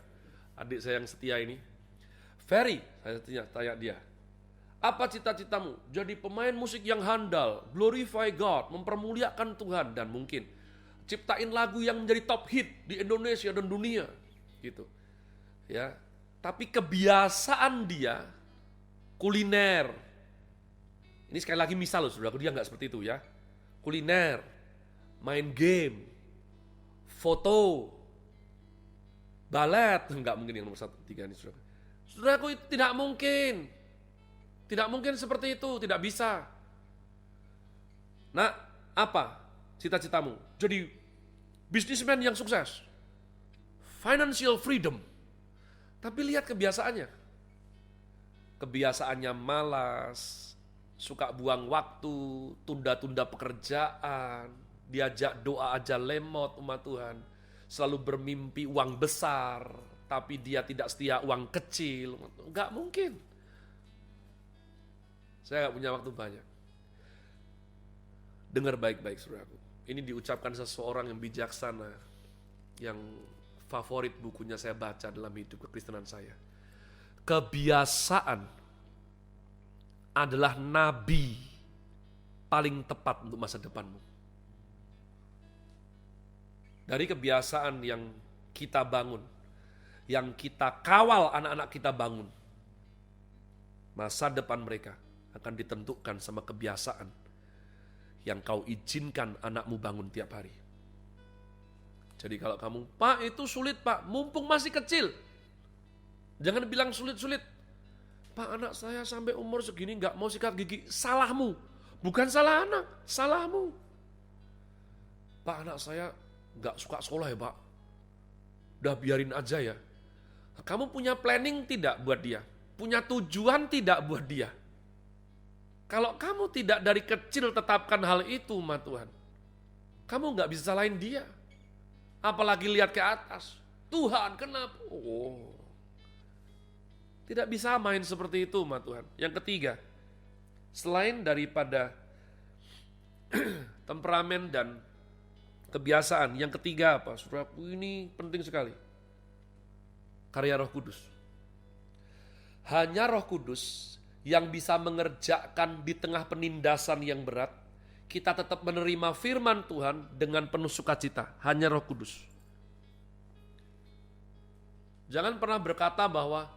Adik saya yang setia ini. Ferry, saya tanya dia. Apa cita-citamu? Jadi pemain musik yang handal, glorify God, mempermuliakan Tuhan dan mungkin ciptain lagu yang menjadi top hit di Indonesia dan dunia, gitu. Ya, tapi kebiasaan dia kuliner. Ini sekali lagi misal loh, saudaraku, dia nggak seperti itu ya. Kuliner, main game, foto, balet, nggak mungkin yang nomor 1, 3 ini saudaraku. Saudaraku, itu tidak mungkin. Tidak mungkin seperti itu, tidak bisa. Nah, apa cita-citamu? Jadi bisnismen yang sukses. Financial freedom. Tapi lihat kebiasaannya. Kebiasaannya malas, suka buang waktu, tunda-tunda pekerjaan, diajak doa aja lemot umat Tuhan. Selalu bermimpi uang besar, tapi dia tidak setia uang kecil. Enggak mungkin. Saya gak punya waktu banyak. Dengar baik-baik saudaraku. Ini diucapkan seseorang yang bijaksana, yang favorit bukunya saya baca dalam hidup kekristenan saya. Kebiasaan adalah nabi paling tepat untuk masa depanmu. Dari kebiasaan yang kita bangun, yang kita kawal anak-anak kita bangun, Masa depan mereka akan ditentukan sama kebiasaan yang kau izinkan anakmu bangun tiap hari. Jadi kalau kamu, Pak itu sulit Pak, mumpung masih kecil. Jangan bilang sulit-sulit. Pak, anak saya sampai umur segini gak mau sikat gigi. Salahmu. Bukan salah anak, salahmu. Pak, anak saya gak suka sekolah ya Pak. Udah biarin aja ya. Kamu punya planning tidak buat dia? Punya tujuan tidak buat dia? Kalau kamu tidak dari kecil tetapkan hal itu, Tuhan, kamu gak bisa salahin dia. Apalagi lihat ke atas. Tuhan, kenapa? Oh, tidak bisa main seperti itu, Tuhan. Yang ketiga, selain daripada temperamen dan kebiasaan, yang ketiga apa? Saudaraku, ini penting sekali. Karya Roh Kudus. Hanya Roh Kudus yang bisa mengerjakan di tengah penindasan yang berat, kita tetap menerima firman Tuhan dengan penuh sukacita. Hanya Roh Kudus. Jangan pernah berkata bahwa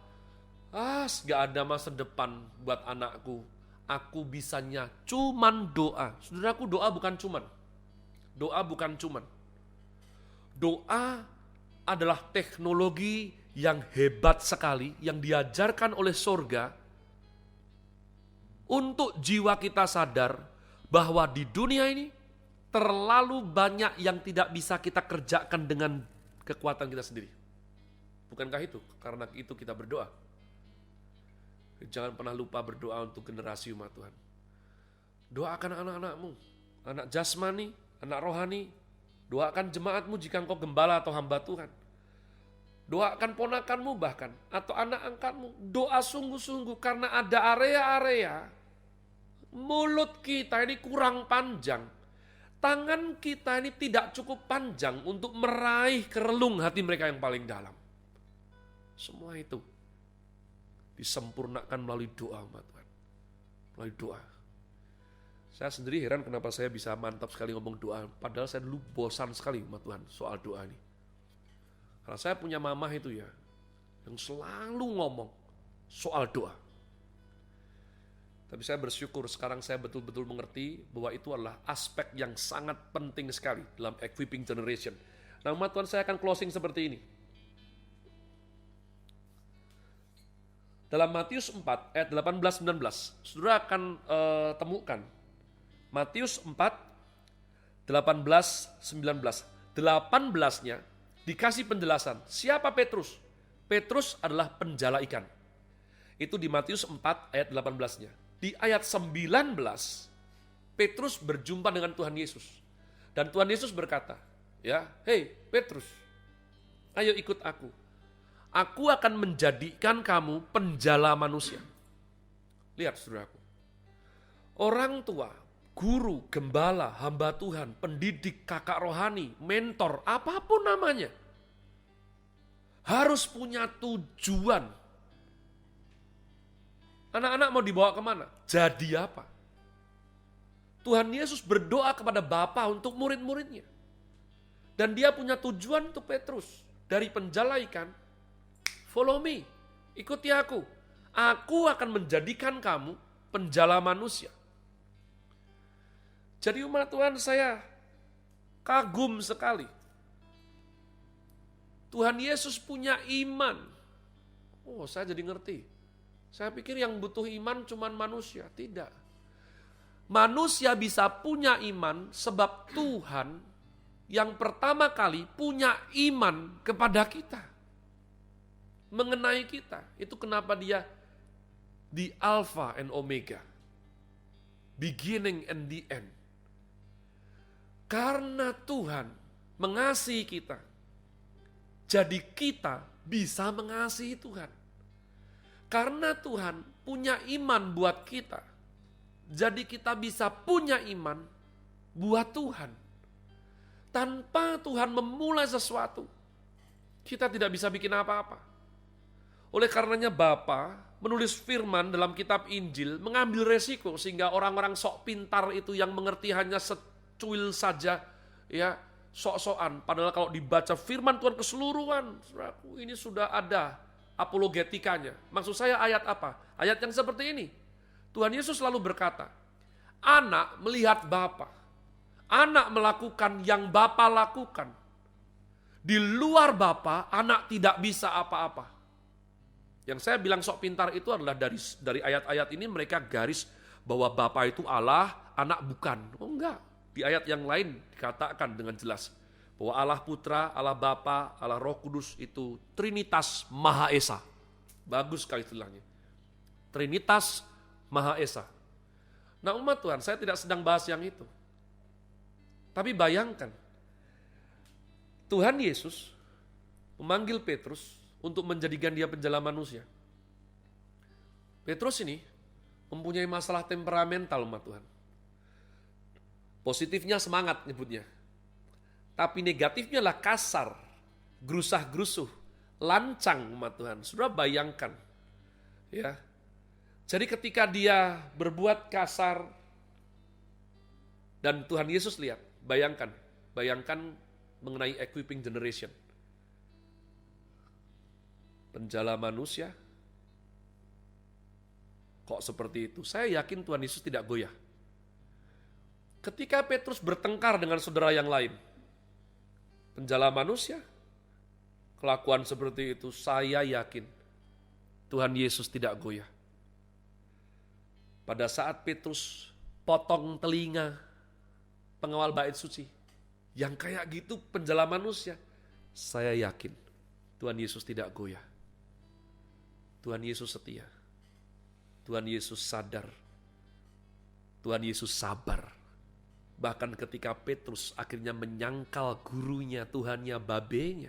gak ada masa depan buat anakku. Aku bisanya cuman doa. Saudaraku, doa bukan cuman. Doa bukan cuman. Doa adalah teknologi yang hebat sekali, yang diajarkan oleh sorga untuk jiwa kita sadar bahwa di dunia ini terlalu banyak yang tidak bisa kita kerjakan dengan kekuatan kita sendiri. Bukankah itu? Karena itu kita berdoa. Jangan pernah lupa berdoa untuk generasi umat Tuhan. Doakan anak-anakmu, anak jasmani, anak rohani. Doakan jemaatmu jika engkau gembala atau hamba Tuhan. Doakan ponakanmu bahkan, atau anak angkatmu. Doa sungguh-sungguh, karena ada area-area mulut kita ini kurang panjang. Tangan kita ini tidak cukup panjang untuk meraih kerelung hati mereka yang paling dalam. Semua itu disempurnakan melalui doa, umat Tuhan. Melalui doa. Saya sendiri heran kenapa saya bisa mantap sekali ngomong doa. Padahal saya dulu bosan sekali, umat Tuhan, soal doa ini. Karena saya punya mamah itu ya, yang selalu ngomong soal doa. Tapi saya bersyukur sekarang saya betul-betul mengerti bahwa itu adalah aspek yang sangat penting sekali dalam equipping generation. Nah, umat Tuhan, saya akan closing seperti ini. Dalam Matius 4 ayat 18-19, saudara akan temukan. Matius 4, 18-19. 18-nya dikasih penjelasan. Siapa Petrus? Petrus adalah penjala ikan. Itu di Matius 4 ayat 18-nya. Di ayat 19, Petrus berjumpa dengan Tuhan Yesus. Dan Tuhan Yesus berkata, ya, hei Petrus, ayo ikut aku. Aku akan menjadikan kamu penjala manusia. Lihat saudaraku. Orang tua, guru, gembala, hamba Tuhan, pendidik, kakak rohani, mentor, apapun namanya, harus punya tujuan. Anak-anak mau dibawa kemana? Jadi apa? Tuhan Yesus berdoa kepada Bapa untuk murid-muridnya. Dan dia punya tujuan untuk Petrus. Dari penjala ikan, follow me, ikuti aku. Aku akan menjadikan kamu penjala manusia. Jadi umat Tuhan, saya kagum sekali. Tuhan Yesus punya iman. Oh, saya jadi ngerti. Saya pikir yang butuh iman cuman manusia. Tidak. Manusia bisa punya iman sebab Tuhan yang pertama kali punya iman kepada kita. Mengenai kita. Itu kenapa dia the Alpha and Omega. Beginning and the end. Karena Tuhan mengasihi kita, jadi kita bisa mengasihi Tuhan. Karena Tuhan punya iman buat kita, jadi kita bisa punya iman buat Tuhan. Tanpa Tuhan memulai sesuatu, kita tidak bisa bikin apa-apa. Oleh karenanya Bapa menulis firman dalam kitab Injil, mengambil resiko sehingga orang-orang sok pintar itu yang mengerti hanya secuil saja, ya, sok-sokan. Padahal kalau dibaca firman Tuhan keseluruhan, saudaraku, ini sudah ada apologetikanya. Maksud saya ayat apa? Ayat yang seperti ini. Tuhan Yesus selalu berkata, anak melihat Bapa. Anak melakukan yang Bapa lakukan. Di luar Bapa, anak tidak bisa apa-apa. Yang saya bilang sok pintar itu adalah dari ayat-ayat ini mereka garis bahwa Bapa itu Allah, anak bukan. Oh enggak. Di ayat yang lain dikatakan dengan jelas bahwa Allah Putra, Allah Bapa, Allah Roh Kudus itu Trinitas Maha Esa. Bagus sekali istilahnya. Trinitas Maha Esa. Nah umat Tuhan, saya tidak sedang bahas yang itu. Tapi bayangkan, Tuhan Yesus memanggil Petrus untuk menjadikan dia penjala manusia. Petrus ini mempunyai masalah temperamental umat Tuhan. Positifnya semangat nyebutnya. Tapi negatifnya lah kasar, gerusah-gerusuh, lancang umat Tuhan. Sudah bayangkan. Ya. Jadi ketika dia berbuat kasar dan Tuhan Yesus lihat, bayangkan mengenai equipping generation. Penjala manusia kok seperti itu? Saya yakin Tuhan Yesus tidak goyah. Ketika Petrus bertengkar dengan saudara yang lain, penjala manusia, kelakuan seperti itu, saya yakin Tuhan Yesus tidak goyah. Pada saat Petrus potong telinga pengawal bait suci, yang kayak gitu penjala manusia, saya yakin Tuhan Yesus tidak goyah. Tuhan Yesus setia. Tuhan Yesus sadar. Tuhan Yesus sabar. Bahkan ketika Petrus akhirnya menyangkal gurunya, Tuhannya, babenya.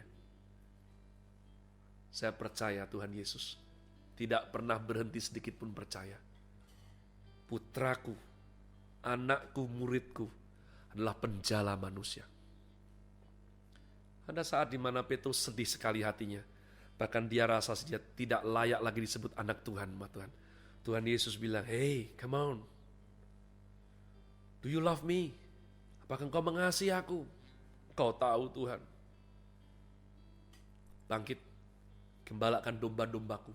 Saya percaya Tuhan Yesus tidak pernah berhenti sedikit pun percaya. Putraku, anakku, muridku adalah penjala manusia. Ada saat di mana Petrus sedih sekali hatinya. Bahkan dia rasa dia tidak layak lagi disebut anak Tuhan, Tuhan. Tuhan Yesus bilang, hey, come on. Do you love me? Apakah engkau mengasihi aku? Kau tahu Tuhan. Bangkit, gembalakan domba-dombaku.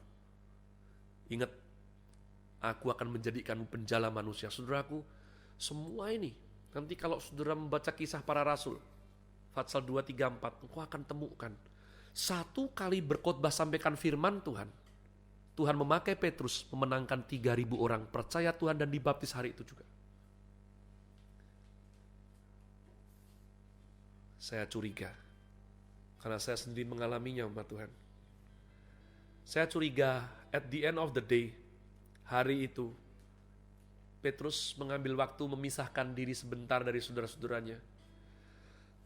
Ingat, aku akan menjadikanmu penjala manusia. Saudaraku, semua ini, nanti kalau saudara membaca kisah para rasul, Fatsal 2, 3, 4, engkau akan temukan. Satu kali berkhotbah sampaikan firman Tuhan, Tuhan memakai Petrus memenangkan 3.000 orang percaya Tuhan dan dibaptis hari itu juga. Saya curiga, karena saya sendiri mengalaminya umat Tuhan. Saya curiga at the end of the day, hari itu, Petrus mengambil waktu memisahkan diri sebentar dari saudara-saudaranya.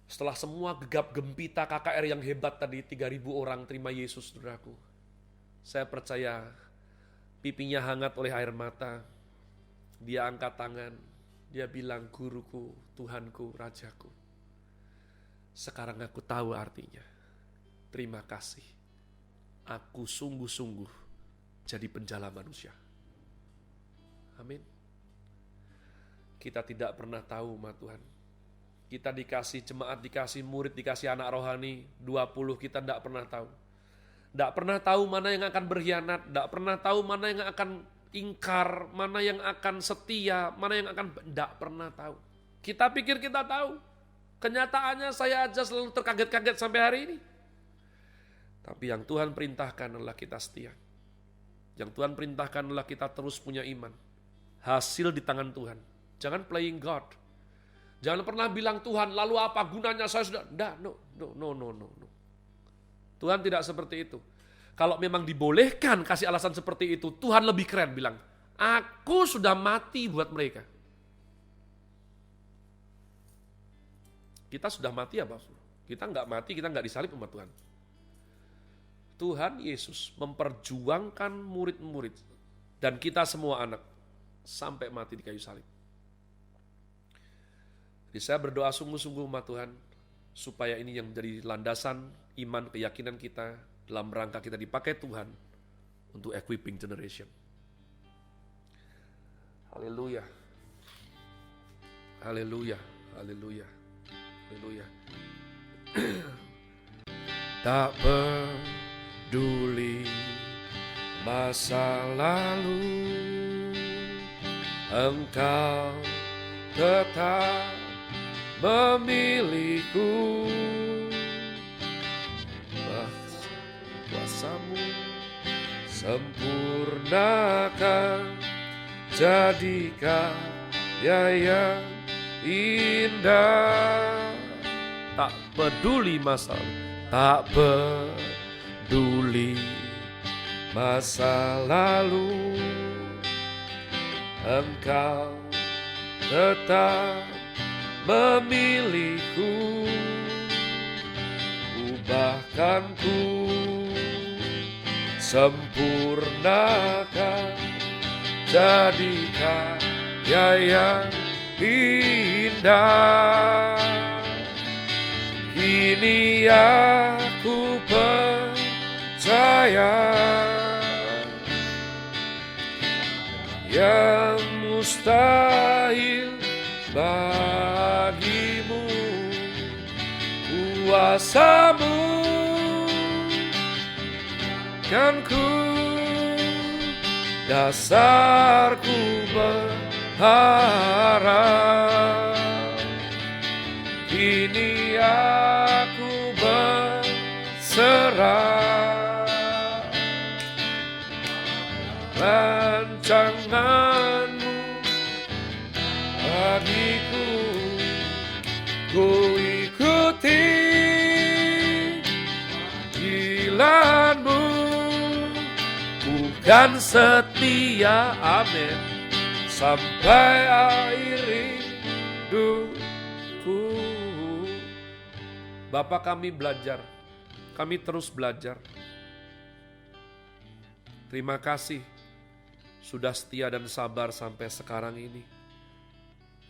Setelah semua gegap gempita KKR yang hebat tadi, 3.000 orang terima Yesus, saudaraku. Saya percaya pipinya hangat oleh air mata. Dia angkat tangan, dia bilang, guruku, Tuhanku, Rajaku. Sekarang aku tahu artinya. Terima kasih. Aku sungguh-sungguh jadi penjala manusia. Amin. Kita tidak pernah tahu, umat Tuhan. Kita dikasih jemaat, dikasih murid, dikasih anak rohani, 20 kita tidak pernah tahu. Tidak pernah tahu mana yang akan berkhianat, tidak pernah tahu mana yang akan ingkar, mana yang akan setia, mana yang akan, tidak pernah tahu. Kita pikir kita tahu. Kenyataannya saya aja selalu terkaget-kaget sampai hari ini. Tapi yang Tuhan perintahkan adalah kita setia. Yang Tuhan perintahkan adalah kita terus punya iman. Hasil di tangan Tuhan. Jangan playing God. Jangan pernah bilang Tuhan, lalu apa gunanya saya sudah. No. Tuhan tidak seperti itu. Kalau memang dibolehkan kasih alasan seperti itu, Tuhan lebih keren bilang, aku sudah mati buat mereka. Kita sudah mati apa? Kita nggak mati, kita nggak disalib umat Tuhan. Tuhan Yesus memperjuangkan murid-murid dan kita semua anak sampai mati di kayu salib. Jadi saya berdoa sungguh-sungguh umat Tuhan supaya ini yang menjadi landasan iman, keyakinan kita dalam rangka kita dipakai Tuhan untuk equipping generation. Haleluya. Haleluya. Haleluya. Haleluya. Tak peduli masa lalu, Engkau tetap memilihku. Kuasamu sempurnakan, jadikan yang indah. Tak peduli masa lalu, tak peduli masa lalu, Engkau tetap memilihku. Ubahkan ku, sempurnakan, jadikan yang indah. Kini aku percaya yang mustahil bagimu, kuasamu kan ku dasarku berharap. Kini aku berserah, rancanganmu bagiku ku ikuti, panggilanmu bukan setia, amin, sampai akhir hidupku. Bapa, kami belajar, kami terus belajar. Terima kasih sudah setia dan sabar sampai sekarang ini.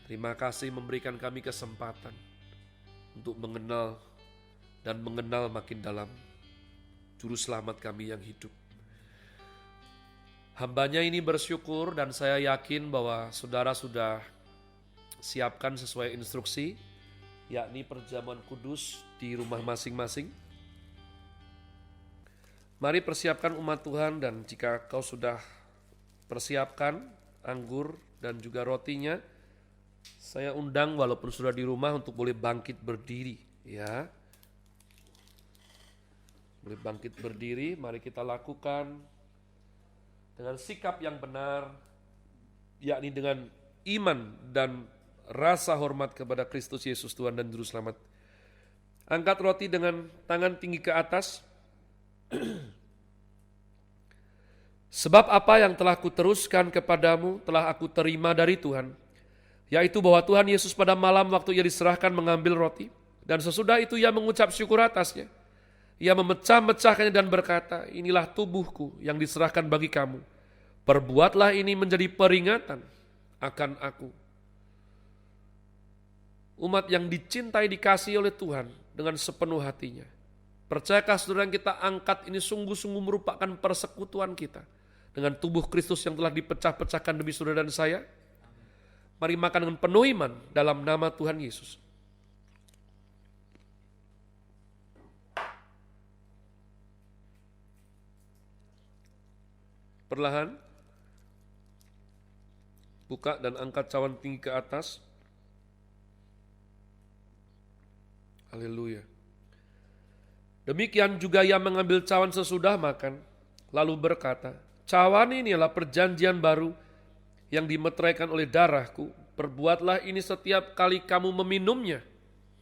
Terima kasih memberikan kami kesempatan untuk mengenal dan mengenal makin dalam Juru Selamat kami yang hidup. Hambanya ini bersyukur dan saya yakin bahwa saudara sudah siapkan sesuai instruksi, yakni perjamuan kudus di rumah masing-masing. Mari persiapkan umat Tuhan, dan jika kau sudah persiapkan anggur dan juga rotinya, saya undang walaupun sudah di rumah untuk boleh bangkit berdiri, ya. Boleh bangkit berdiri, mari kita lakukan dengan sikap yang benar, yakni dengan iman dan rasa hormat kepada Kristus Yesus Tuhan dan Juru Selamat. Angkat roti dengan tangan tinggi ke atas. Sebab apa yang telah kuteruskan kepadamu telah aku terima dari Tuhan, yaitu bahwa Tuhan Yesus pada malam waktu ia diserahkan mengambil roti, dan sesudah itu ia mengucap syukur atasnya. Ia memecah-mecahkannya dan berkata, inilah tubuhku yang diserahkan bagi kamu. Perbuatlah ini menjadi peringatan akan aku. Umat yang dicintai, dikasihi oleh Tuhan dengan sepenuh hatinya. Percayakah saudara, yang kita angkat ini sungguh-sungguh merupakan persekutuan kita dengan tubuh Kristus yang telah dipecah-pecahkan demi saudara dan saya? Mari makan dengan penuh iman dalam nama Tuhan Yesus. Perlahan, buka dan angkat cawan tinggi ke atas. Haleluya. Demikian juga ia mengambil cawan sesudah makan, lalu berkata, cawan ini adalah perjanjian baru yang dimeteraikan oleh darahku. Perbuatlah ini setiap kali kamu meminumnya,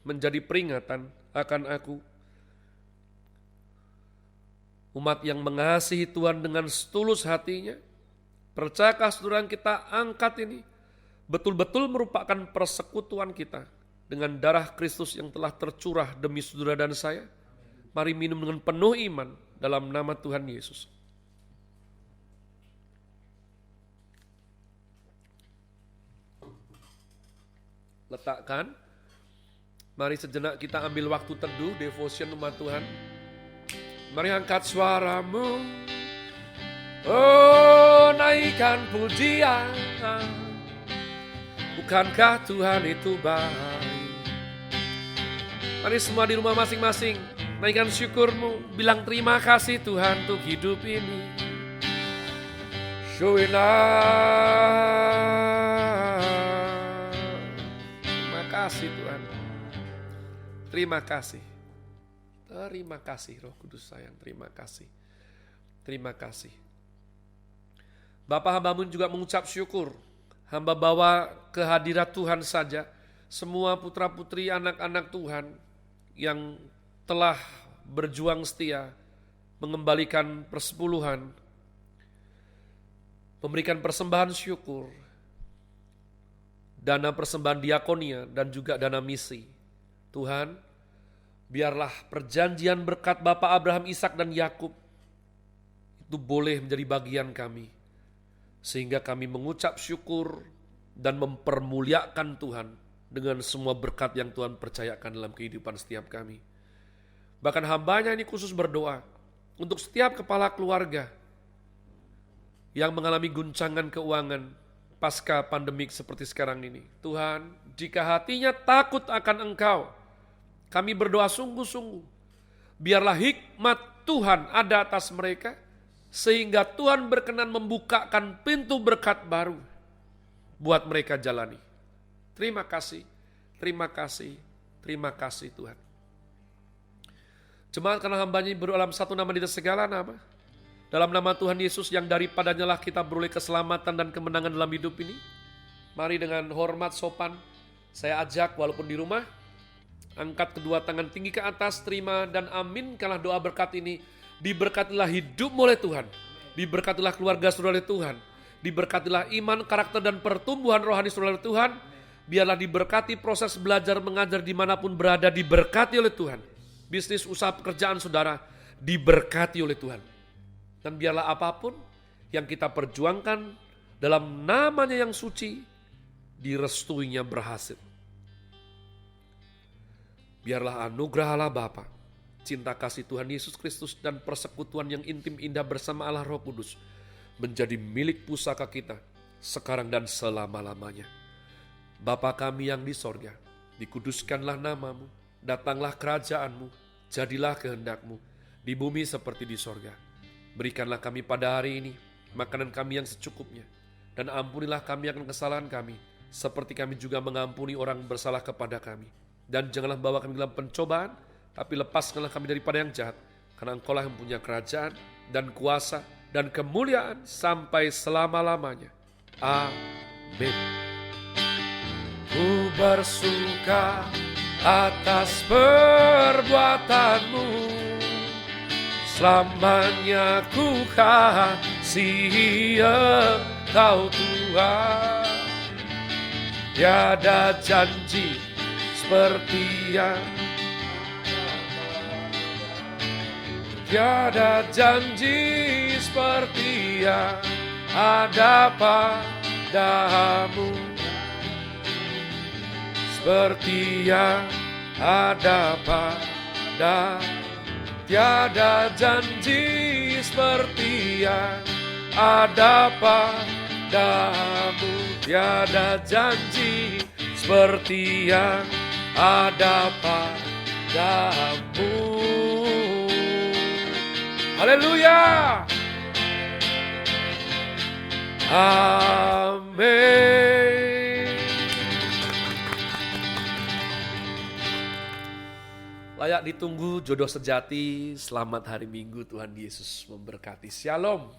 menjadi peringatan akan aku. Umat yang mengasihi Tuhan dengan setulus hatinya, percayakah saudara, kita angkat ini betul-betul merupakan persekutuan kita dengan darah Kristus yang telah tercurah demi saudara dan saya. Mari minum dengan penuh iman dalam nama Tuhan Yesus. Letakkan. Mari sejenak kita ambil waktu teduh, devotion umat Tuhan. Mari angkat suaramu, oh naikkan pujian. Bukankah Tuhan itu baik? Mari semua di rumah masing-masing, naikkan syukurmu, bilang terima kasih Tuhan untuk hidup ini. Terima kasih Tuhan. Terima kasih. Terima kasih Roh Kudus sayang, terima kasih. Terima kasih. Bapa, hamba-Mu juga mengucap syukur. Hamba bawa kehadirat Tuhan saja semua putra-putri anak-anak Tuhan yang telah berjuang setia, mengembalikan persepuluhan, memberikan persembahan syukur, dana persembahan diakonia, dan juga dana misi. Tuhan, biarlah perjanjian berkat Bapak Abraham, Ishak dan Yakub itu boleh menjadi bagian kami, sehingga kami mengucap syukur dan mempermuliakan Tuhan dengan semua berkat yang Tuhan percayakan dalam kehidupan setiap kami. Bahkan hambanya ini khusus berdoa untuk setiap kepala keluarga yang mengalami guncangan keuangan pasca pandemik seperti sekarang ini. Tuhan, jika hatinya takut akan Engkau, kami berdoa sungguh-sungguh, biarlah hikmat Tuhan ada atas mereka, sehingga Tuhan berkenan membukakan pintu berkat baru buat mereka jalani. Terima kasih, terima kasih, terima kasih Tuhan. Jemaat, karena hambanya berdoa dalam satu nama di atas segala nama, dalam nama Tuhan Yesus yang daripadanya lah kita beroleh keselamatan dan kemenangan dalam hidup ini. Mari dengan hormat sopan, saya ajak walaupun di rumah, angkat kedua tangan tinggi ke atas, terima dan aminkanlah doa berkat ini. Diberkatilah hidupmu oleh Tuhan, diberkatilah keluarga saudara oleh Tuhan, diberkatilah iman, karakter dan pertumbuhan rohani saudara oleh Tuhan. Biarlah diberkati proses belajar mengajar dimanapun berada, diberkati oleh Tuhan. Bisnis, usaha, pekerjaan saudara diberkati oleh Tuhan. Dan biarlah apapun yang kita perjuangkan dalam namanya yang suci, direstuinya berhasil. Biarlah anugerah Allah Bapa, cinta kasih Tuhan Yesus Kristus dan persekutuan yang intim indah bersama Allah Roh Kudus menjadi milik pusaka kita sekarang dan selama-lamanya. Bapa kami yang di sorga, dikuduskanlah namamu, datanglah kerajaanmu, jadilah kehendak-Mu di bumi seperti di sorga. Berikanlah kami pada hari ini makanan kami yang secukupnya, dan ampunilah kami akan kesalahan kami, seperti kami juga mengampuni orang bersalah kepada kami. Dan janganlah bawa kami dalam pencobaan, tapi lepaskanlah kami daripada yang jahat, karena Engkau-lah yang punya kerajaan dan kuasa dan kemuliaan sampai selama-lamanya. Amin. Ku bersuka atas perbuatanmu, selamanya ku kasihi Engkau Tuhan. Tiada janji seperti yang, tiada janji seperti yang ada padamu, seperti yang ada pada. Tiada janji seperti yang ada padamu, tiada janji seperti yang ada padamu. Haleluya. Amin. Layak ditunggu jodoh sejati. Selamat hari Minggu, Tuhan Yesus memberkati. Shalom.